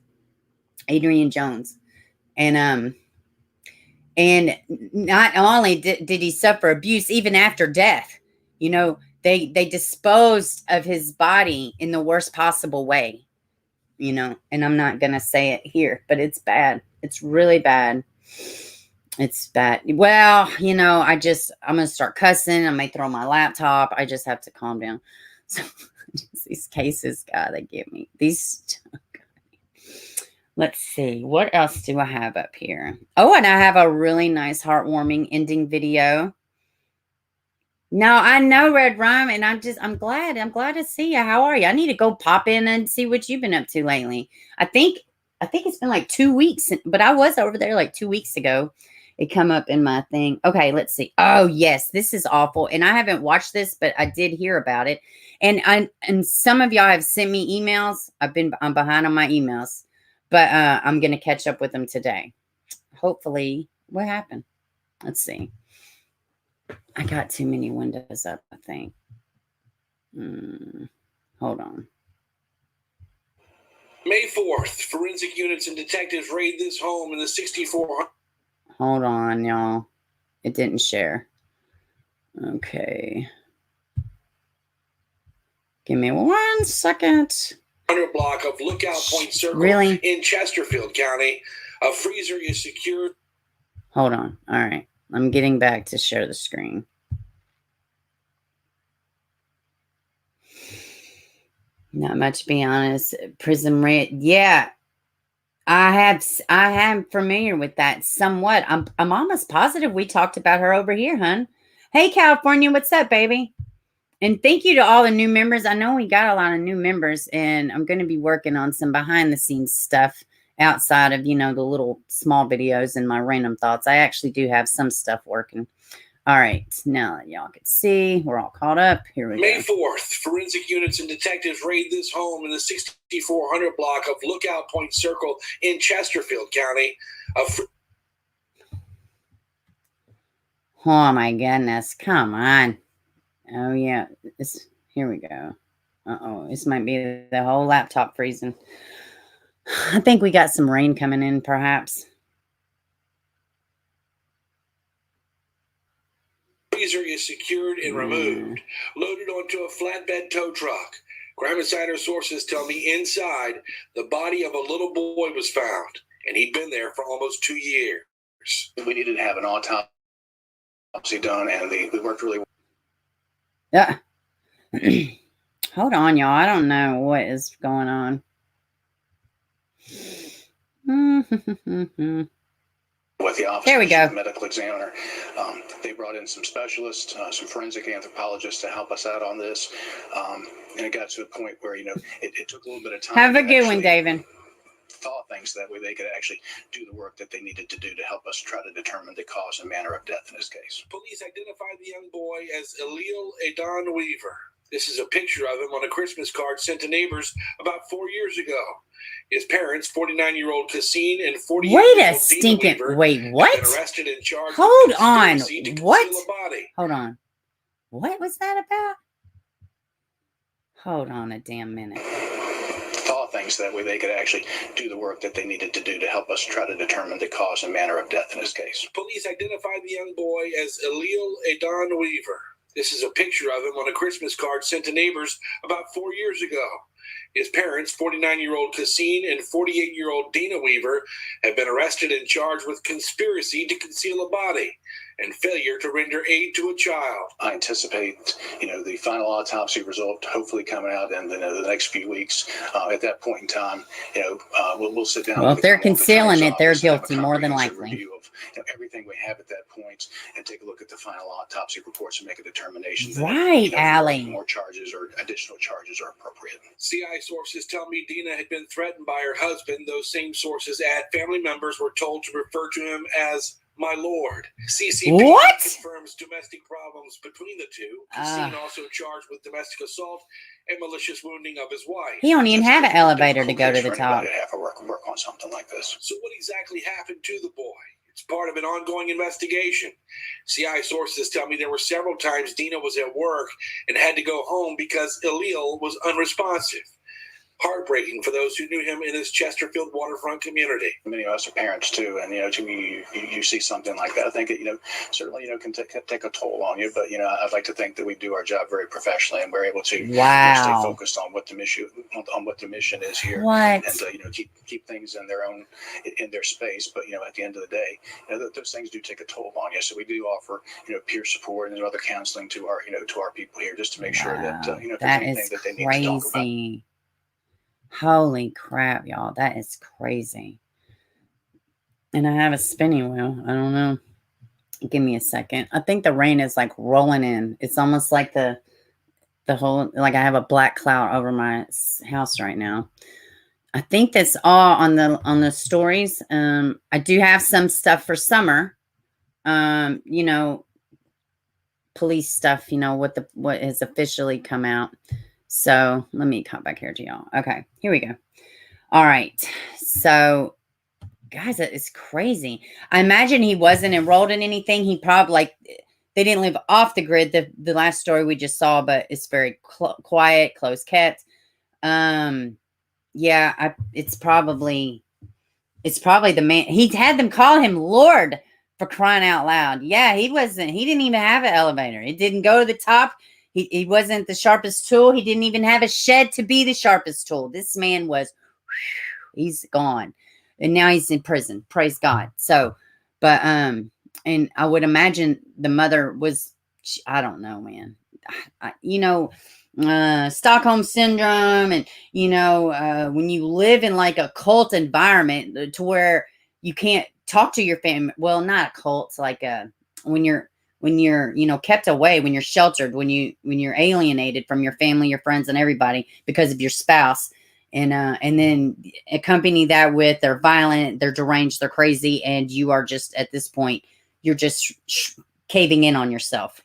And not only did he suffer abuse, even after death, you know, they disposed of his body in the worst possible way, you know, and I'm not going to say it here, but it's bad. It's really bad. It's bad. Well, you know, I'm going to start cussing. I may throw my laptop. I just have to calm down. So these cases, God, they give me these. Let's see. What else do I have up here? Oh, and I have a really nice heartwarming ending video. No, I know, Red Rhyme, and I'm glad to see you. How are you? I need to go pop in and see what you've been up to lately. I think it's been like 2 weeks, but I was over there like 2 weeks ago. It come up in my thing. Okay, let's see. Oh, yes, this is awful. And I haven't watched this, but I did hear about it. And some of y'all have sent me emails. I'm behind on my emails. But I'm going to catch up with them today. Hopefully. What happened? Let's see. I got too many windows up, I think. Hold on. May 4th, forensic units and detectives raid this home in the 6400. Hold on, y'all. It didn't share. Okay. Give me 1 second. Block of Lookout Point Circle in Chesterfield County. A freezer is secured. Hold on. All right. I'm getting back to share the screen. Not much, to be honest. Prison rent. Yeah. I am familiar with that somewhat. I'm almost positive we talked about her over here, hun. Hey, California. What's up, baby? And thank you to all the new members. I know we got a lot of new members, and I'm going to be working on some behind-the-scenes stuff outside of, you know, the little small videos and my random thoughts. I actually do have some stuff working. All right. Now that y'all can see, we're all caught up. Here we go. May 4th, forensic units and detectives raid this home in the 6400 block of Lookout Point Circle in Chesterfield County. Oh, my goodness. Come on. Oh, yeah. Here we go. Uh-oh. This might be the whole laptop freezing. I think we got some rain coming in, perhaps. Freezer is secured and removed, loaded onto a flatbed tow truck. Crime Insider sources tell me inside, the body of a little boy was found, and he'd been there for almost 2 years. We needed to have an autopsy done, and we worked really well. Yeah. Hold on, y'all. I don't know what is going on. With the office, there we go. The medical examiner. They brought in some specialists, some forensic anthropologists to help us out on this. And it got to a point where, you know, it took a little bit of time. Have a good one, David. Thaw things that way they could actually do the work that they needed to do to help us try to determine the cause and manner of death in this case. Police identified the young boy as Elil Adon Weaver. This is a picture of him on a Christmas card sent to neighbors about 4 years ago. His parents, 49-year-old Cassine and 48-year-old Weaver, wait, what? have been arrested and charged Hold with on. conspiracy to What? conceal a body. Hold on. What was that about? Hold on a damn minute. Thaw things that way they could actually do the work that they needed to do to help us try to determine the cause and manner of death in this case. Police identified the young boy as Elil Adon Weaver. This is a picture of him on a Christmas card sent to neighbors about 4 years ago. His parents, 49-year-old Cassine and 48-year-old Dina Weaver, have been arrested and charged with conspiracy to conceal a body and failure to render aid to a child. I anticipate, you know, the final autopsy result hopefully coming out in the next few weeks. At that point in time, you know, we'll sit down. Well, if they're concealing it, they're guilty more than likely. Review of, you know, everything we have at that point, and take a look at the final autopsy reports and make a determination. Right, Allie. More charges or additional charges are appropriate. CI sources tell me Dina had been threatened by her husband. Those same sources add family members were told to refer to him as my lord. CCP confirms domestic problems between the two. Cassine also charged with domestic assault and malicious wounding of his wife. He don't even have an elevator to go to the top. To have a work on something like this. So what exactly happened to the boy? It's part of an ongoing investigation. CI sources tell me there were several times Dina was at work and had to go home because Elil was unresponsive. Heartbreaking for those who knew him in his Chesterfield waterfront community. Many of us are parents too, and to me, you see something like that. I think it, certainly can take a toll on you. But I'd like to think that we do our job very professionally, and we're able to stay focused on what the mission is here, and keep things in their space. But at the end of the day, those things do take a toll on you. So we do offer peer support and other counseling to our people here, just to make sure that if there's anything that they need to talk about. Holy crap, y'all. That is crazy. And I have a spinning wheel. I don't know. Give me a second. I think the rain is like rolling in. It's almost like the whole, like I have a black cloud over my house right now. I think that's all on the stories. I do have some stuff for summer. Police stuff, what has officially come out. So let me come back here to y'all. Okay, here we go. All right. So, guys, that is crazy. I imagine he wasn't enrolled in anything. He probably, they didn't live off the grid. The last story we just saw, but it's very quiet, close kept. Yeah, it's probably the man. He had them call him Lord, for crying out loud. Yeah, he didn't even have an elevator. It didn't go to the top. He wasn't the sharpest tool. He didn't even have a shed to be the sharpest tool. This man was, he's gone. And now he's in prison. Praise God. So, but, and I would imagine the mother was, I don't know, man. Stockholm syndrome. And, when you live in like a cult environment to where you can't talk to your family. Well, not a cult. It's like when you're kept away, when you're sheltered, when you're alienated from your family, your friends, and everybody because of your spouse, and then accompany that with they're violent, they're deranged, they're crazy, and you are just at this point you're just caving in on yourself,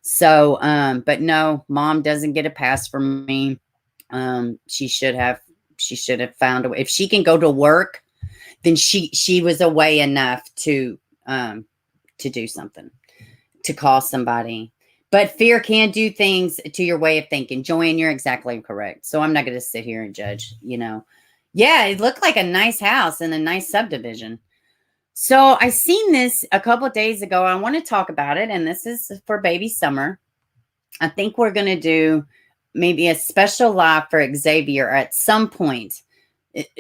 So, but no, mom doesn't get a pass from me. She should have found a way. If she can go to work, then she was away enough to do something. To call somebody. But fear can do things to your way of thinking. Joanne, you're exactly correct. So I'm not going to sit here and judge, Yeah, it looked like a nice house in a nice subdivision. So I seen this a couple of days ago. I want to talk about it. And this is for baby summer. I think we're going to do maybe a special live for Xavier at some point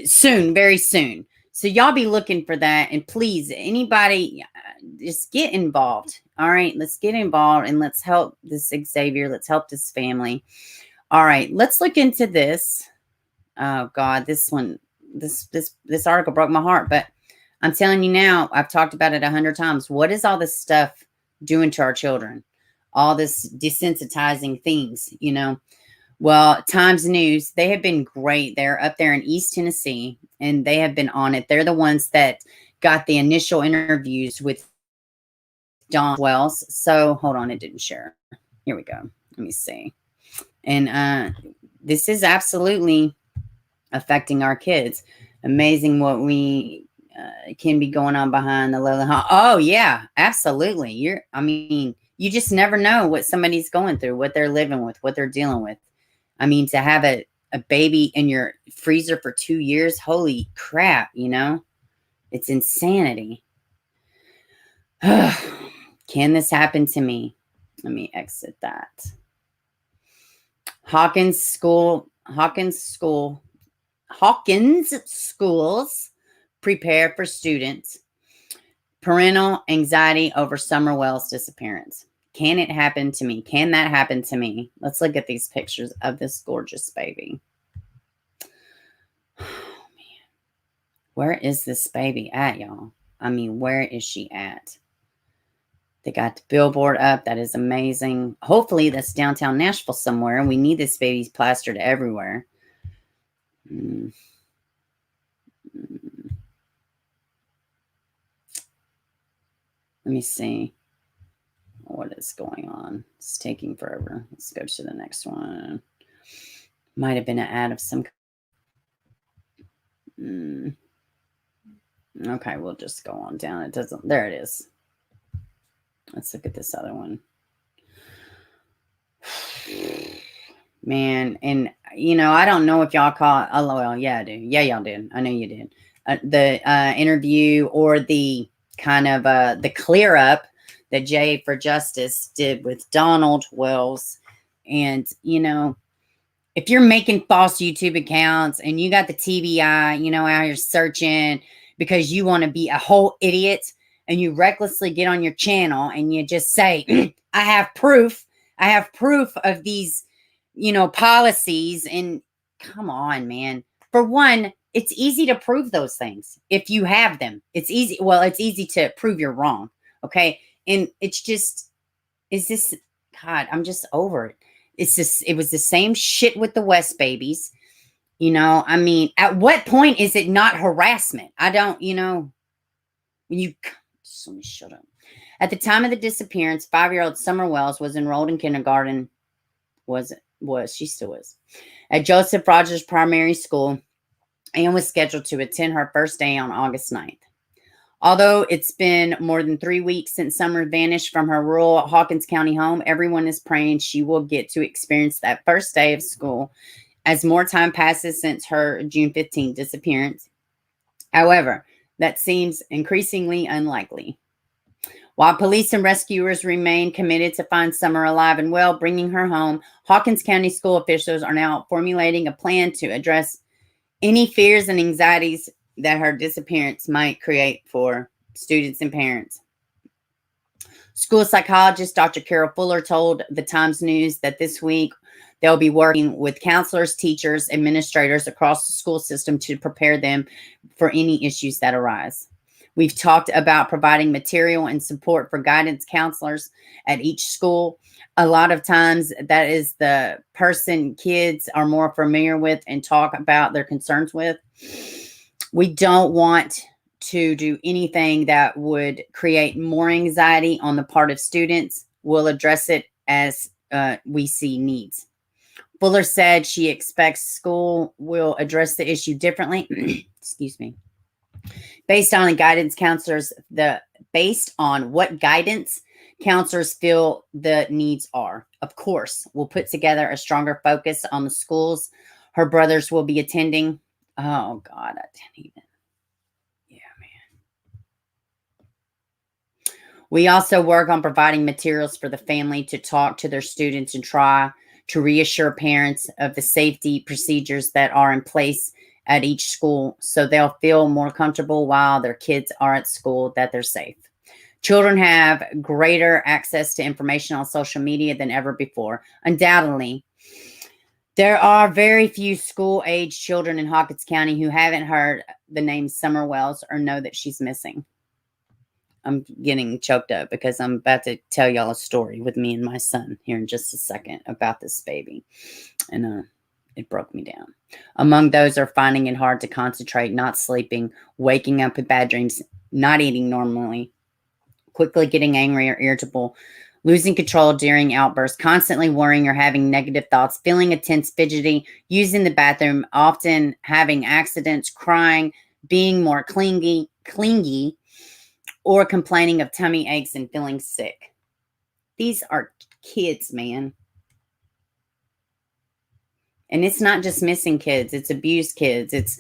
soon, very soon. So y'all be looking for that. And please, anybody, just get involved. All right, let's get involved and let's help this Xavier. Let's help this family. All right, let's look into this. Oh God, this article broke my heart. But I'm telling you now, I've talked about it 100 times. What is all this stuff doing to our children? All this desensitizing things, Well, Times News, they have been great. They're up there in East Tennessee, and they have been on it. They're the ones that got the initial interviews with John Wells. So, hold on, it didn't share. Here we go. Let me see. And this is absolutely affecting our kids. Amazing what we can be going on behind the lily. Oh, yeah, absolutely. You just never know what somebody's going through, what they're living with, what they're dealing with. To have a baby in your freezer for 2 years, holy crap, it's insanity. Can this happen to me? Let me exit that. Hawkins schools prepare for students. Parental anxiety over Summer Wells' disappearance. Can it happen to me? Can that happen to me? Let's look at these pictures of this gorgeous baby. Oh, man. Where is this baby at, y'all? Where is she at? They got the billboard up. That is amazing. Hopefully that's downtown Nashville somewhere. We need this baby plastered everywhere. Let me see. What is going on? It's taking forever. Let's go to the next one. Might have been an ad of some. Okay, we'll just go on down. It doesn't. There it is. Let's look at this other one. Man, and I don't know if y'all caught. Oh, well, yeah, I do. Yeah, y'all did. I know you did. The interview or the kind of the clear up that Jay for Justice did with Donald Wells. And, if you're making false YouTube accounts and you got the TBI, out here searching because you want to be a whole idiot and you recklessly get on your channel and you just say, I have proof of these, policies. And come on, man. For one, it's easy to prove those things if you have them. It's easy. Well, it's easy to prove you're wrong. Okay. And it's just, God, I'm just over it. It was the same shit with the West babies. I mean, at what point is it not harassment? I don't, when you, just let me shut up. At the time of the disappearance, 5-year-old Summer Wells was enrolled in kindergarten. She still is, at Joseph Rogers Primary School and was scheduled to attend her first day on August 9th. Although it's been more than 3 weeks since Summer vanished from her rural Hawkins County home, everyone is praying she will get to experience that first day of school as more time passes since her June 15th disappearance. However, that seems increasingly unlikely. While police and rescuers remain committed to find Summer alive and well, bringing her home, Hawkins County school officials are now formulating a plan to address any fears and anxieties that her disappearance might create for students and parents. School psychologist Dr. Carol Fuller told the Times News that this week they'll be working with counselors, teachers, administrators across the school system to prepare them for any issues that arise. We've talked about providing material and support for guidance counselors at each school. A lot of times that is the person kids are more familiar with and talk about their concerns with. We don't want to do anything that would create more anxiety on the part of students. We'll address it as we see needs. Fuller said she expects school will address the issue differently. Excuse me. Based on what guidance counselors feel the needs are. Of course, we'll put together a stronger focus on the schools her brothers will be attending. Oh, God, I didn't even. Yeah, man. We also work on providing materials for the family to talk to their students and try to reassure parents of the safety procedures that are in place at each school so they'll feel more comfortable while their kids are at school, that they're safe. Children have greater access to information on social media than ever before. Undoubtedly, there are very few school-age children in Hawkins County who haven't heard the name Summer Wells or know that she's missing. I'm getting choked up because I'm about to tell y'all a story with me and my son here in just a second about this baby. And it broke me down. Among those are finding it hard to concentrate, not sleeping, waking up with bad dreams, not eating normally, quickly getting angry or irritable, losing control during outbursts, constantly worrying or having negative thoughts, feeling intense, fidgety, using the bathroom, often having accidents, crying, being more clingy, or complaining of tummy aches and feeling sick. These are kids, man. And it's not just missing kids. It's abused kids. It's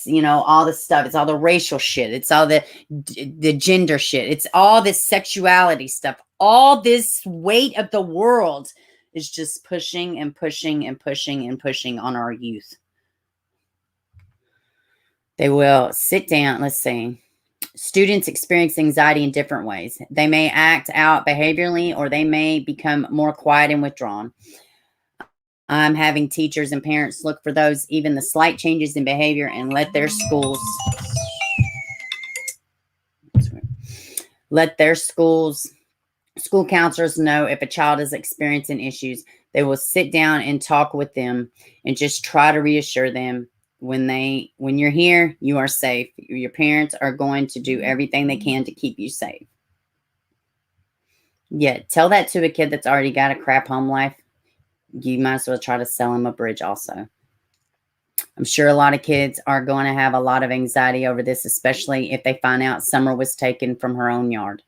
all the stuff. It's all the racial shit. It's all the gender shit. It's all this sexuality stuff. All this weight of the world is just pushing and pushing and pushing and pushing on our youth. They will sit down. Let's see. Students experience anxiety in different ways. They may act out behaviorally, or they may become more quiet and withdrawn. I'm having teachers and parents look for those, even the slight changes in behavior, and let their school counselors know if a child is experiencing issues. They will sit down and talk with them and just try to reassure them when you're here, you are safe. Your parents are going to do everything they can to keep you safe. Yeah, tell that to a kid that's already got a crap home life. You might as well try to sell him a bridge also. I'm sure a lot of kids are going to have a lot of anxiety over this, especially if they find out Summer was taken from her own yard.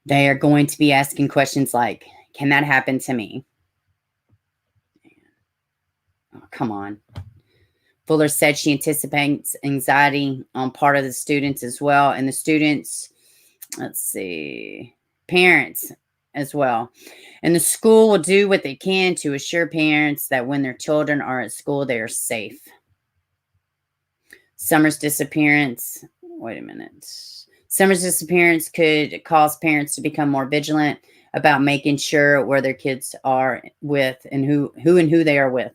They are going to be asking questions like, can that happen to me? Oh, come on. Fuller said she anticipates anxiety on part of the students as well. And the students, let's see, parents as well. And the school will do what they can to assure parents that when their children are at school, they are safe. Summer's disappearance, wait a minute. Summer's disappearance could cause parents to become more vigilant about making sure where their kids are with and who they are with.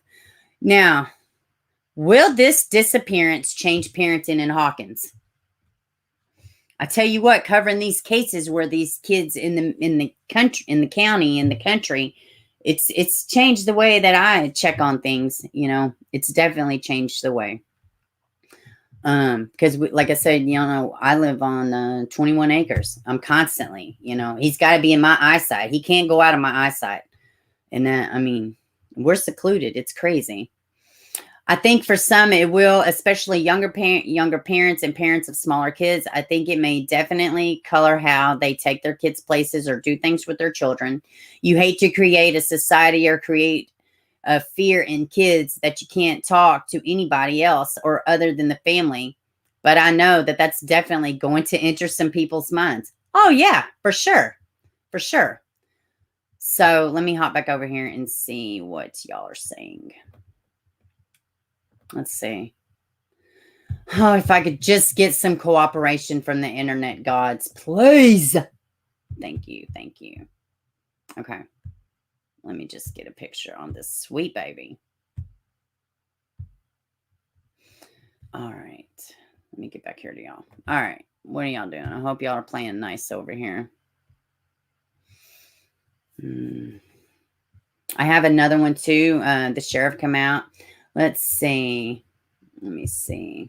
Now, will this disappearance change parenting in Hawkins? I tell you what, covering these cases where these kids in the country, it's changed the way that I check on things. You know, it's definitely changed the way. Because like I said, you know, I live on 21 acres. I'm constantly, you know, he's got to be in my eyesight. He can't go out of my eyesight. And I mean, we're secluded. It's crazy. I think for some it will, especially younger parents and parents of smaller kids. I think it may definitely color how they take their kids places or do things with their children. You hate to create a society or create a fear in kids that you can't talk to anybody else or other than the family. But I know that that's definitely going to enter some people's minds. Oh yeah, for sure. For sure. So let me hop back over here and see what y'all are saying. Let's see. Oh, if I could just get some cooperation from the internet gods, please. Thank you. Thank you. Okay. Let me just get a picture on this sweet baby. All right. Let me get back here to y'all. All right. What are y'all doing? I hope y'all are playing nice over here. I have another one too. The sheriff come out. Let's see. Let me see.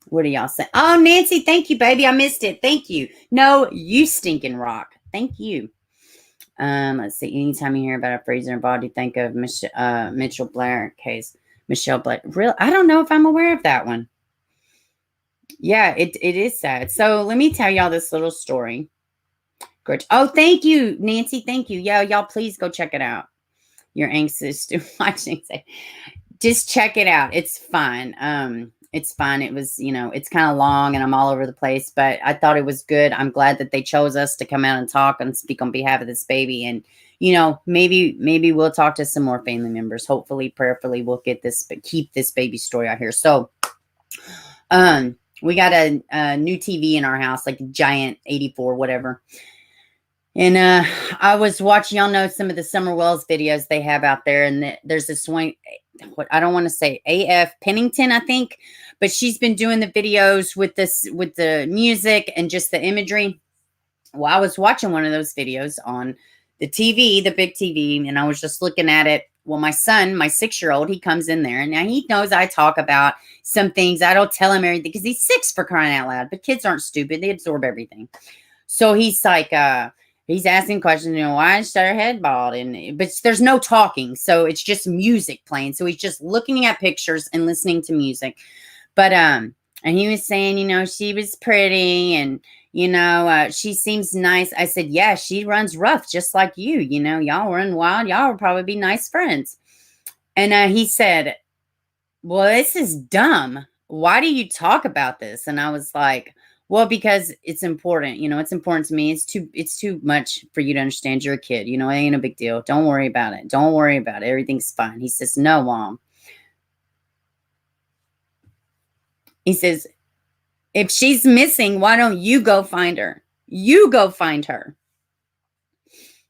What do y'all say? Oh, Nancy, thank you, baby. I missed it. Thank you. No, you stinking rock. Thank you. Let's see. Anytime you hear about a freezer and body, think of Mitchell Blair case. Michelle Blair. Real? I don't know if I'm aware of that one. Yeah, it is sad. So let me tell y'all this little story. Great. Oh, thank you, Nancy. Thank you. Yeah, y'all please go check it out. You're anxious to watching. Just check it out. It's fun. It's fun. It was, you know, it's kind of long and I'm all over the place, but I thought it was good. I'm glad that they chose us to come out and talk and speak on behalf of this baby. And, you know, maybe we'll talk to some more family members. Hopefully, prayerfully, we'll get this, but keep this baby story out here. So, we got a new TV in our house, like a giant 84, whatever. And I was watching, y'all know some of the Summer Wells videos they have out there. And there's this one, what I don't want to say, AF Pennington, I think. But she's been doing the videos with this, with the music and just the imagery. Well, I was watching one of those videos on the TV, the big TV, and I was just looking at it. Well, my son, my 6-year-old, he comes in there. And now he knows I talk about some things. I don't tell him everything because he's 6 for crying out loud. But kids aren't stupid. They absorb everything. So he's like, he's asking questions, you know, why is her head bald? But there's no talking. So it's just music playing. So he's just looking at pictures and listening to music. But, and he was saying, you know, she was pretty and, you know, she seems nice. I said, yeah, she runs rough, just like you. You know, y'all run wild. Y'all would probably be nice friends. And he said, well, this is dumb. Why do you talk about this? And I was like, well, because it's important. You know, it's important to me. It's too much for you to understand. You're a kid. You know, it ain't a big deal. Don't worry about it. Don't worry about it. Everything's fine. He says, no, Mom. He says, if she's missing, why don't you go find her? You go find her.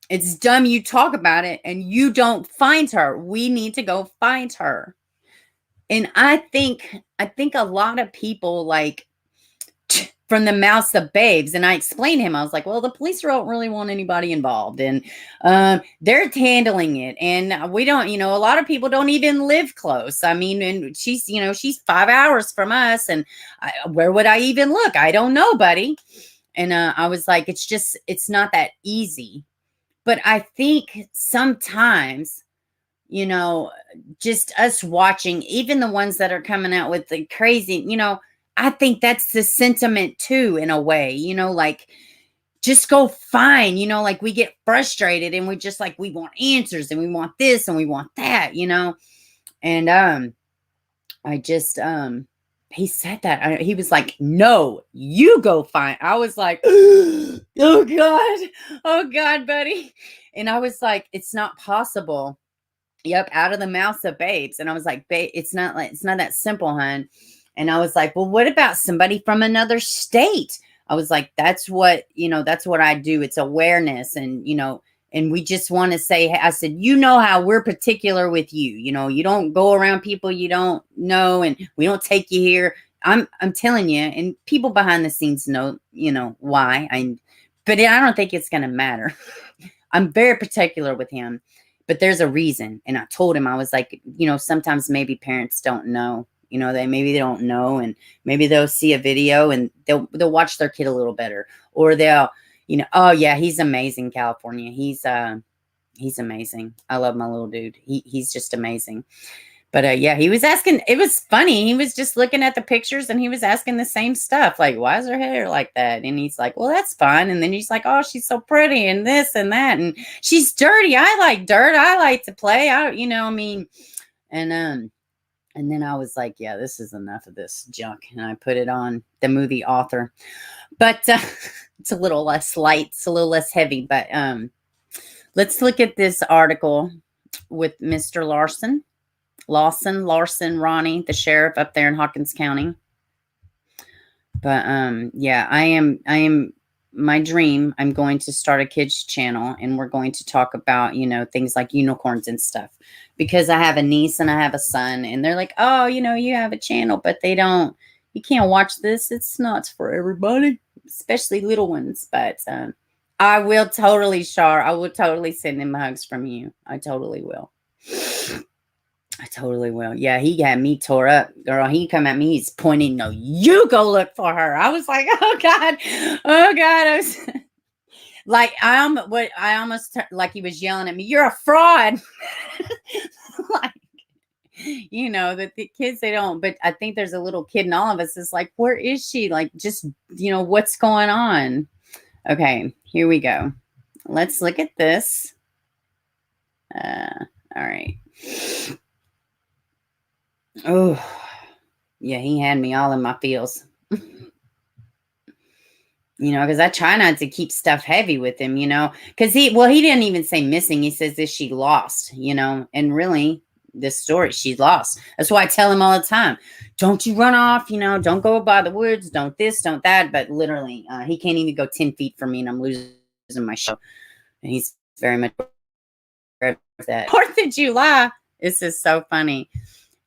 It's dumb you talk about it and you don't find her. We need to go find her. And I think a lot of people, like, from the mouths of babes, and I explained to him, I was like, well, the police don't really want anybody involved, and they're handling it, and we don't, you know, a lot of people don't even live close. I mean, and she's, you know, she's 5 hours from us, and where would I even look? I don't know, buddy. And I was like, it's not that easy. But I think sometimes you know, just us watching, even the ones that are coming out with the crazy, you know, I think that's the sentiment too, in a way, you know, like, just go find, you know, like we get frustrated and we just like, we want answers and we want this and we want that, you know? And, I just, he said that he was like, no, you go find. I was like, oh God, buddy. And I was like, it's not possible. Yep. Out of the mouths of babes. And I was like, babe, it's not that simple, hun. And I was like, well, what about somebody from another state? I was like, that's what I do. It's awareness. And, you know, and we just want to say, I said, you know how we're particular with you. You know, you don't go around people you don't know, and we don't take you here. I'm telling you, and people behind the scenes know, you know, why. But I don't think it's going to matter. I'm very particular with him, but there's a reason. And I told him, I was like, you know, sometimes maybe parents don't know. You know, they don't know, and maybe they'll see a video and they'll watch their kid a little better, or they'll, you know, oh yeah, he's amazing, California. He's amazing. I love my little dude. He's just amazing. But yeah, he was asking, it was funny. He was just looking at the pictures and he was asking the same stuff. Like, why is her hair like that? And he's like, well, that's fine. And then he's like, oh, she's so pretty and this and that. And she's dirty. I like dirt. I like to play. You know, I mean, and then I was like, yeah, this is enough of this junk. And I put it on the movie Author. But it's a little less light. It's a little less heavy. But let's look at this article with Mr. Lawson, Ronnie, the sheriff up there in Hawkins County. But yeah, I am my dream. I'm going to start a kids channel, and we're going to talk about, you know, things like unicorns and stuff, because I have a niece and I have a son, and they're like, oh, you know, you have a channel, but you can't watch this. It's not for everybody, especially little ones. But I will totally, Shar. I will totally send him hugs from you. I totally will. I totally will. Yeah, he got me tore up, girl. He come at me. He's pointing. No, you go look for her. I was like, oh God. I was like, I almost like he was yelling at me. You're a fraud. Like, you know, that the kids, they don't. But I think there's a little kid in all of us is like, where is she? Like, just, you know, what's going on? Okay, here we go. Let's look at this. All right. Oh, yeah, he had me all in my feels. You know, because I try not to keep stuff heavy with him, you know, because he didn't even say missing. He says that she lost, you know, and really this story, she lost. That's why I tell him all the time, don't you run off, you know, don't go by the woods, don't this, don't that. But literally, he can't even go 10 feet from me, and I'm losing my show. And he's very much aware of that. 4th of July. This is so funny.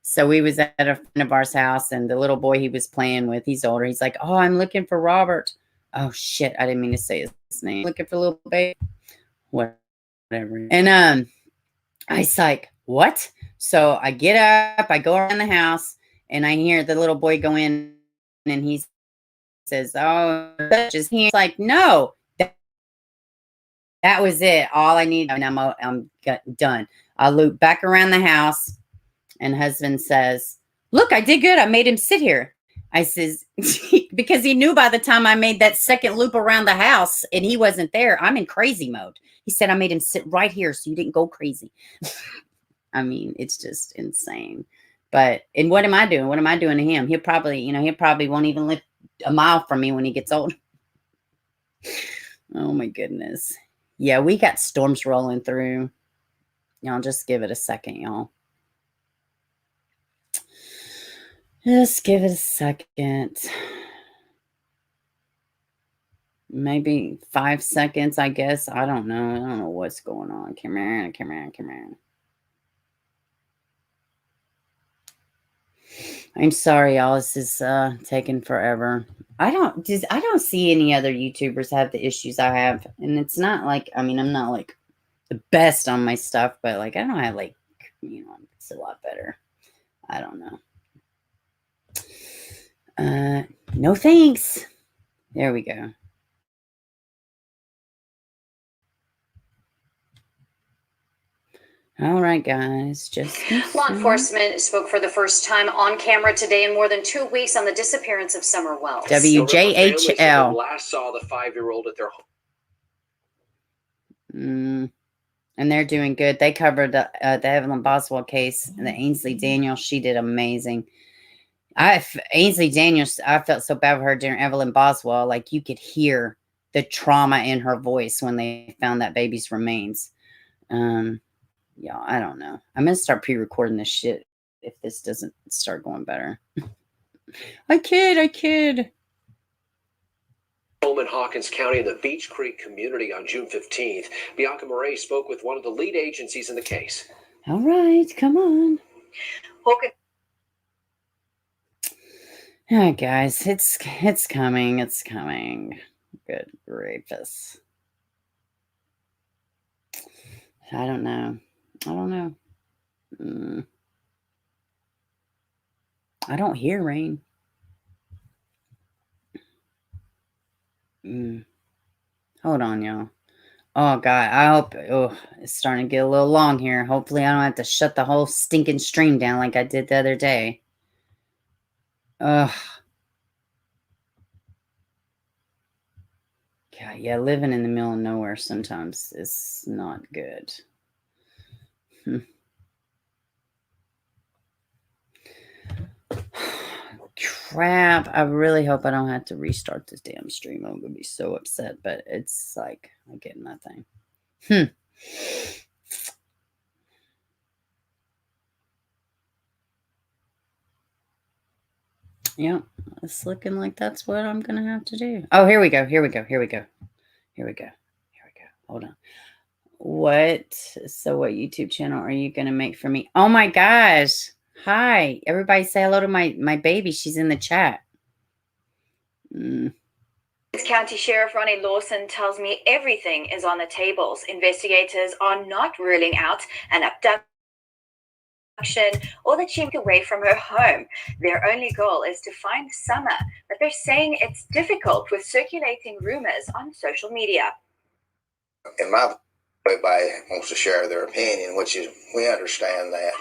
So we was at a friend of ours house, and the little boy he was playing with, he's older. He's like, oh, I'm looking for Robert. Oh shit, I didn't mean to say his name. Looking for little baby. Whatever. And I was like, what? So I get up, I go around the house, and I hear the little boy go in, and he says, oh, just he's like, no. That was it. All I need. And I'm done. I loop back around the house. And husband says, look, I did good. I made him sit here. I says, because he knew by the time I made that second loop around the house and he wasn't there, I'm in crazy mode. He said, I made him sit right here so you didn't go crazy. I mean, it's just insane. But, and what am I doing? What am I doing to him? He'll probably won't even live a mile from me when he gets old. Oh my goodness. Yeah, we got storms rolling through. Y'all just give it a second, y'all. Just give it a second. Maybe 5 seconds, I guess. I don't know. I don't know what's going on. Come on. I'm sorry, y'all. This is taking forever. I don't see any other YouTubers have the issues I have. And it's not like, I mean, I'm not like the best on my stuff, but like I don't have like, you know, it's a lot better. I don't know. No thanks. There we go. All right, guys. Just Law enforcement spoke for the first time on camera today in more than 2 weeks on the disappearance of Summer Wells. WJHL. Last saw the 5-year-old at their home. And they're doing good. They covered the Evelyn Boswell case and the Ainsley Daniels. She did amazing. Ainsley Daniels, I felt so bad for her during Evelyn Boswell. Like, you could hear the trauma in her voice when they found that baby's remains. Yeah, I don't know. I'm going to start pre-recording this shit if this doesn't start going better. I kid. Home in Hawkins County in the Beach Creek community on June 15th. Bianca Murray spoke with one of the lead agencies in the case. All right, come on. Hawkins. All right, guys, it's coming. It's coming. Good gracious. I don't know. I don't hear rain. Hold on, y'all. Oh, God. I hope... Oh, it's starting to get a little long here. Hopefully, I don't have to shut the whole stinking stream down like I did the other day. Ugh. God, yeah, living in the middle of nowhere sometimes is not good. Crap. I really hope I don't have to restart this damn stream. I'm going to be so upset, but it's like I get nothing. Yeah, it's looking like that's what I'm going to have to do. Oh, here we go. Hold on. What YouTube channel are you going to make for me? Oh my gosh. Hi. Everybody say hello to my baby. She's in the chat. County Sheriff Ronnie Lawson tells me everything is on the tables. Investigators are not ruling out an abduction or that she moved away from her home. Their only goal is to find Summer, but they're saying it's difficult with circulating rumors on social media. In my everybody wants to share their opinion, which is, we understand that.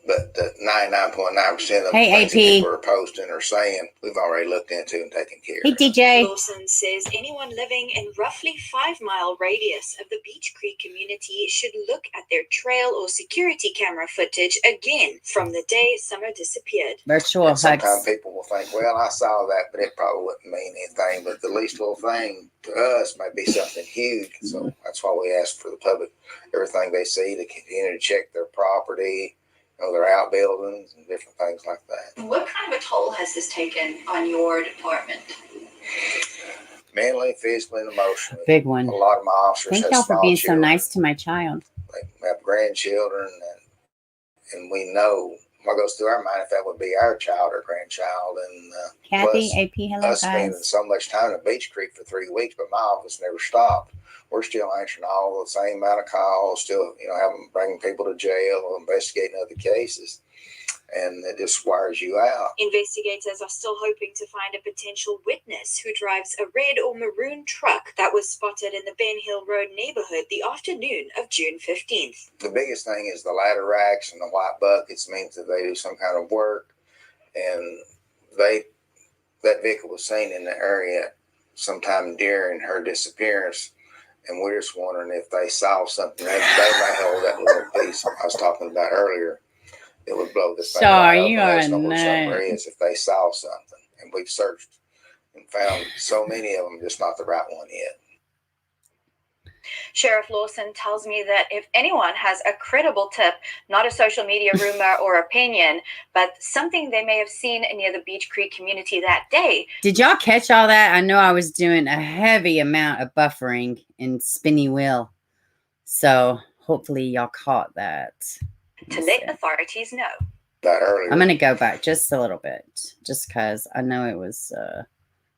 But 99.9% of the things that people are posting or saying, we've already looked into and taken care of. Hey, DJ. Lawson says anyone living in roughly 5-mile radius of the Beach Creek community should look at their trail or security camera footage again from the day Summer disappeared. Virtual hugs. Sometimes people will think, well, I saw that, but it probably wouldn't mean anything. But the least little thing to us might be something huge. So that's why we ask for the public, everything they see, to continue to check their property, their outbuildings and different things like that. What kind of a toll has this taken on your department? Mentally, physically, and emotionally. Big one. A lot of my officers Thank y'all for being so nice to my child. They have grandchildren, and we know what goes through our mind if that would be our child or grandchild. And Kathy, plus, AP, hello, us spending guys. so much time at Beach Creek for 3 weeks, but my office never stopped. We're still answering all the same amount of calls, still, bringing people to jail or investigating other cases. And it just wires you out. Investigators are still hoping to find a potential witness who drives a red or maroon truck that was spotted in the Ben Hill Road neighborhood the afternoon of June 15th. The biggest thing is the ladder racks and the white buckets means that they do some kind of work. And that vehicle was seen in the area sometime during her disappearance. And we're just wondering if they saw something. They might hold that little piece I was talking about earlier. It would blow the thing Sorry, you up. are a Somewhere is if they saw something. And we've searched and found so many of them, just not the right one yet. Sheriff Lawson tells me that if anyone has a credible tip, not a social media rumor or opinion, but something they may have seen near the Beach Creek community that day. Did y'all catch all that? I know I was doing a heavy amount of buffering in spinny wheel. So hopefully y'all caught that. To let authorities know. I'm going to go back just a little bit, just because I know it was,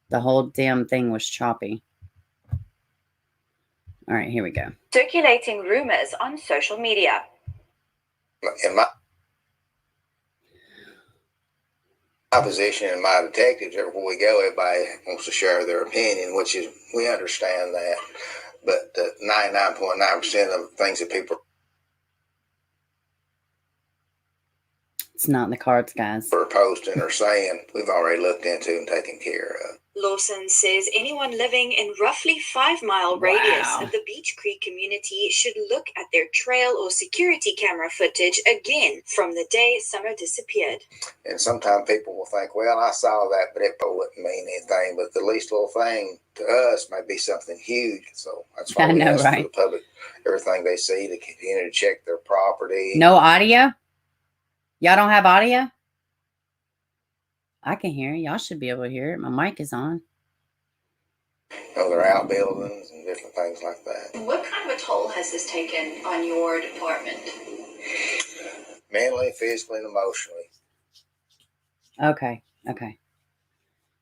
the whole damn thing was choppy. All right, here we go. Circulating rumors on social media. In my position and my detectives, everywhere we go, everybody wants to share their opinion, which is, we understand that. But 99.9% of things that people It's not in the cards, guys. For posting or saying we've already looked into and taken care of. Lawson says anyone living in roughly 5-mile radius of the Beach Creek community should look at their trail or security camera footage again from the day Summer disappeared. And sometimes people will think, well, I saw that, but it wouldn't mean anything. But the least little thing to us might be something huge. So that's why we ask for the public, everything they see, to continue to check their property. No audio? Y'all don't have audio? I can hear it. Y'all should be able to hear it. My mic is on. They're outbuildings and different things like that. What kind of a toll has this taken on your department? Mentally, physically, and emotionally. Okay. Okay.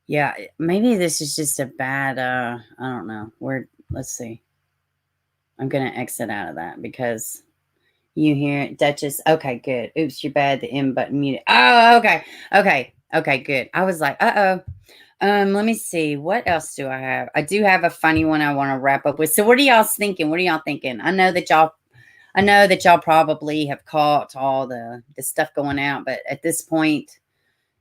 Yeah, maybe this is just a bad, I don't know. Let's see. I'm going to exit out of that because you hear it. Duchess. Okay, good. Oops, you're bad. The M button muted. Oh, okay. Okay. Okay, good. I was like, uh-oh. Let me see. What else do I have? I do have a funny one I want to wrap up with. So what are y'all thinking? What are y'all thinking? I know that y'all probably have caught all the stuff going out, but at this point,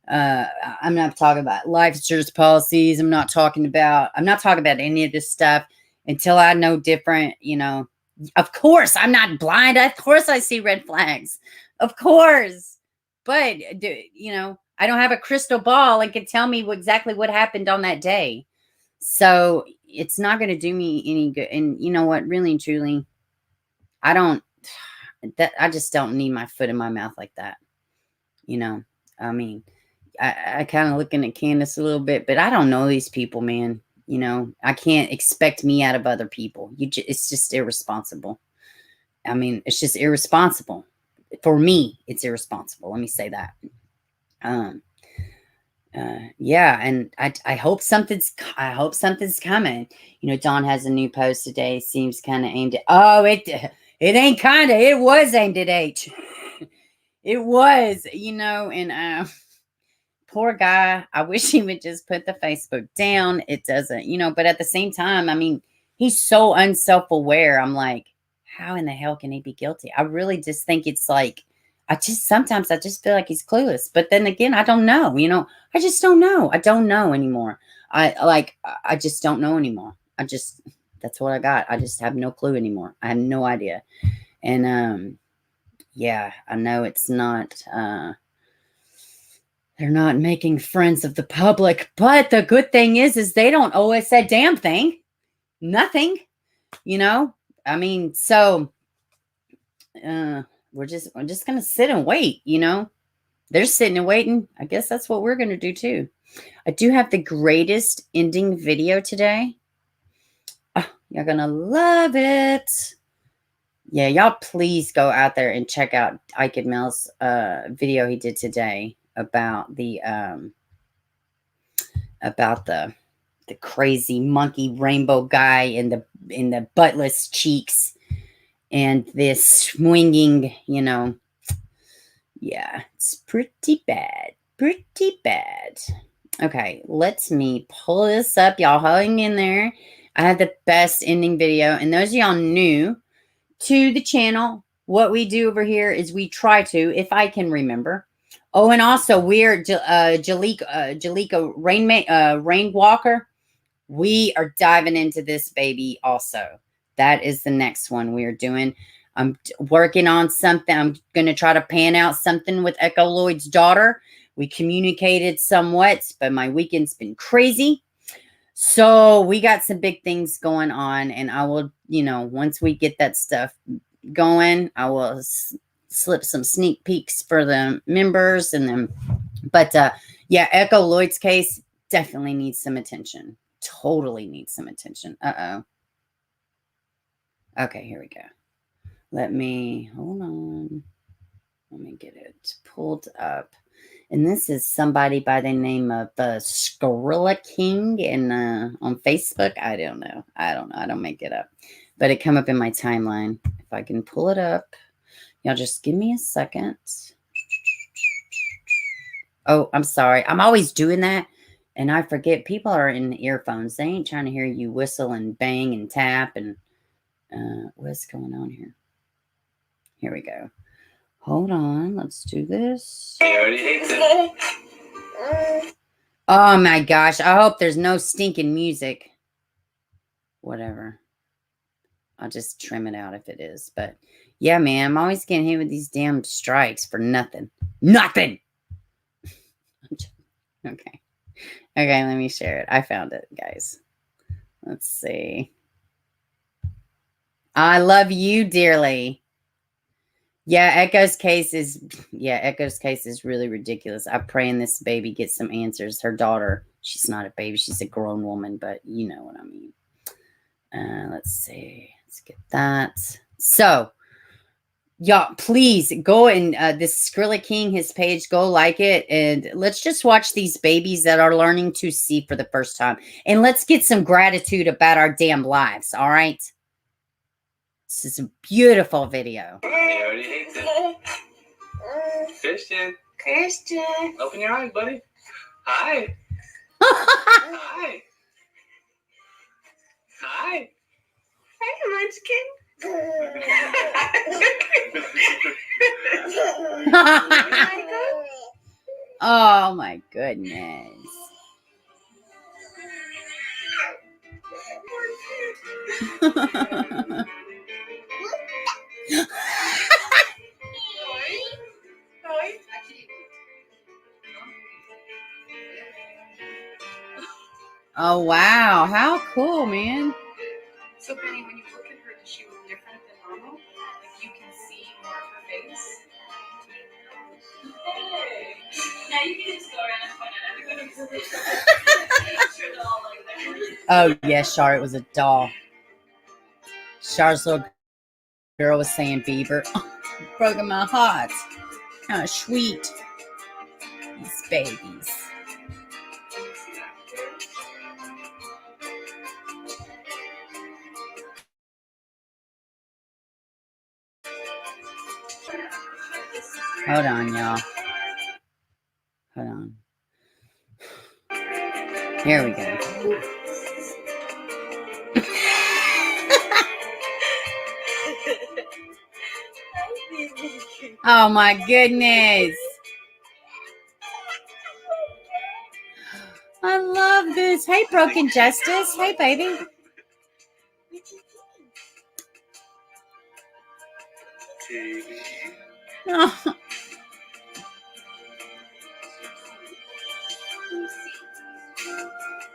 I'm not talking about life insurance policies. I'm not talking about any of this stuff until I know different, Of course, I'm not blind. Of course I see red flags. Of course. But I don't have a crystal ball and can tell me exactly what happened on that day. So it's not going to do me any good. And you know what? Really and truly, I just don't need my foot in my mouth like that. I mean, I kind of looking at Candace a little bit, but I don't know these people, man. I can't expect me out of other people. It's just irresponsible. I mean, it's just irresponsible. For me, it's irresponsible. Let me say that. Yeah, and I hope something's coming. Dawn has a new post today. Seems kind of aimed at. It ain't kind of. It was aimed at H. It was, and poor guy. I wish he would just put the Facebook down. It doesn't, but at the same time, I mean, he's so unself-aware. I'm like, how in the hell can he be guilty? I really just think it's like, sometimes I just feel like he's clueless. But then again, I don't know, I just don't know. I don't know anymore. I just don't know anymore. That's what I got. I just have no clue anymore. I have no idea. And, yeah, I know it's not, they're not making friends of the public, but the good thing is they don't owe us a damn thing. Nothing, I mean, so, we're just going to sit and wait, They're sitting and waiting. I guess that's what we're going to do too. I do have the greatest ending video today. Oh, you're going to love it. Yeah, y'all please go out there and check out Ike Mel's video he did today about the crazy monkey rainbow guy in the buttless cheeks and this swinging, yeah, it's pretty bad. Okay, let me pull this up. Y'all hang in there. I have the best ending video. And those of y'all new to the channel, what we do over here is we try to, if I can remember. Oh, and also we're Jalika Rainwalker. We are diving into this baby also. That is the next one we're doing. I'm working on something. I'm going to try to pan out something with Echo Lloyd's daughter. We communicated somewhat, but my weekend's been crazy. So we got some big things going on, and I will, once we get that stuff going, I will slip some sneak peeks for the members and them. But yeah, Echo Lloyd's case definitely needs some attention. Totally needs some attention. Uh-oh. Okay, here we go. Hold on. Let me get it pulled up. And this is somebody by the name of Scorilla King on Facebook. I don't know. I don't make it up. But it come up in my timeline. If I can pull it up. Y'all just give me a second. Oh, I'm sorry. I'm always doing that. And I forget people are in earphones. They ain't trying to hear you whistle and bang and tap. And what's going on here? Here we go. Hold on. Let's do this. He already hates it. Oh my gosh. I hope there's no stinking music. Whatever. I'll just trim it out if it is. But yeah, man, I'm always getting hit with these damn strikes for nothing. Nothing. Okay. Okay, let me share it. I found it, guys. Let's see. I love you dearly. Yeah, Echo's case is really ridiculous. I pray this baby gets some answers. Her daughter, she's not a baby, she's a grown woman, but you know what I mean. Let's see. Let's get that. So, y'all, please go and this Skrilla King, his page, go like it, and let's just watch these babies that are learning to see for the first time, and let's get some gratitude about our damn lives. All right. This is a beautiful video. He already hates it. Kristen. Open your eyes, buddy. Hi. Hi. Hi. Hey, Munchkin. Oh my goodness. Oh wow, how cool, man. So Benny, when you look at her, does she look different than normal? Like you can see more of her face? Hey! Now you can just go around and point at everybody. Oh yes, Char, it was a doll. Char's little girl was saying Bieber. Oh, broken my heart. How sweet. These babies. Hold on, y'all. Hold on. Here we go. Oh my goodness. I love this. Hey, Broken Justice. Hey, baby. Oh.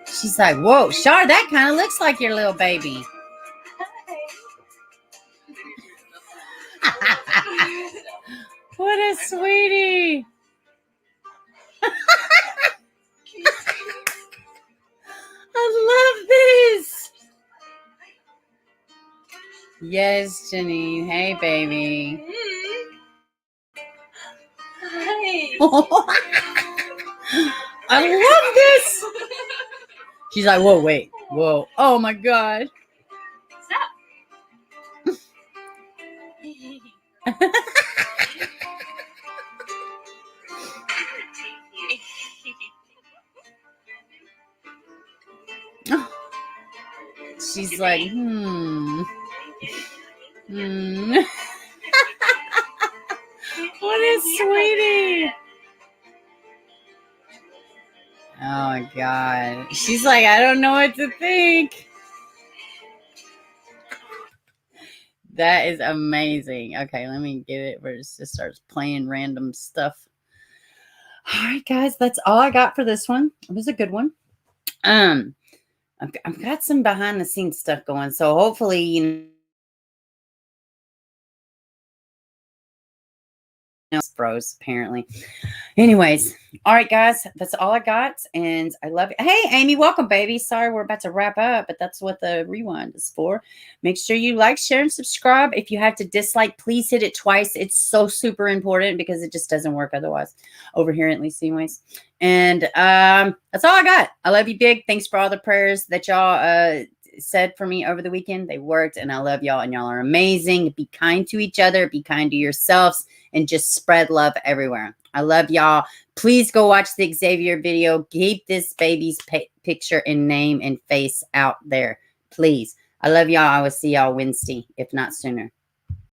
She's like, whoa, Char, that kind of looks like your little baby. What a sweetie. I love this. Yes, Janine. Hey, baby. Hi. I love this. She's like, whoa, wait. Whoa. Oh, my God. Stop. She's like, What a sweetie. Oh my God. She's like, I don't know what to think. That is amazing. Okay, let me get it where it just starts playing random stuff. All right, guys, that's all I got for this one. It was a good one. I've got some behind the scenes stuff going, so hopefully, you know, bros, apparently. Anyways, all right, guys, that's all I got, and I love you. Hey, Amy, welcome, baby. Sorry, we're about to wrap up, but that's what the rewind is for. Make sure you like, share, and subscribe. If you have to dislike, please hit it twice. It's so super important because it just doesn't work otherwise over here, at least, anyways. And that's all I got. I love you big. Thanks for all the prayers that y'all said for me over the weekend. They worked, and I love y'all, and y'all are amazing. Be kind to each other, be kind to yourselves, and just spread love everywhere. I love y'all. Please go watch the Xavier video. Keep this baby's picture and name and face out there, please. I love y'all. I will see y'all Wednesday, if not sooner.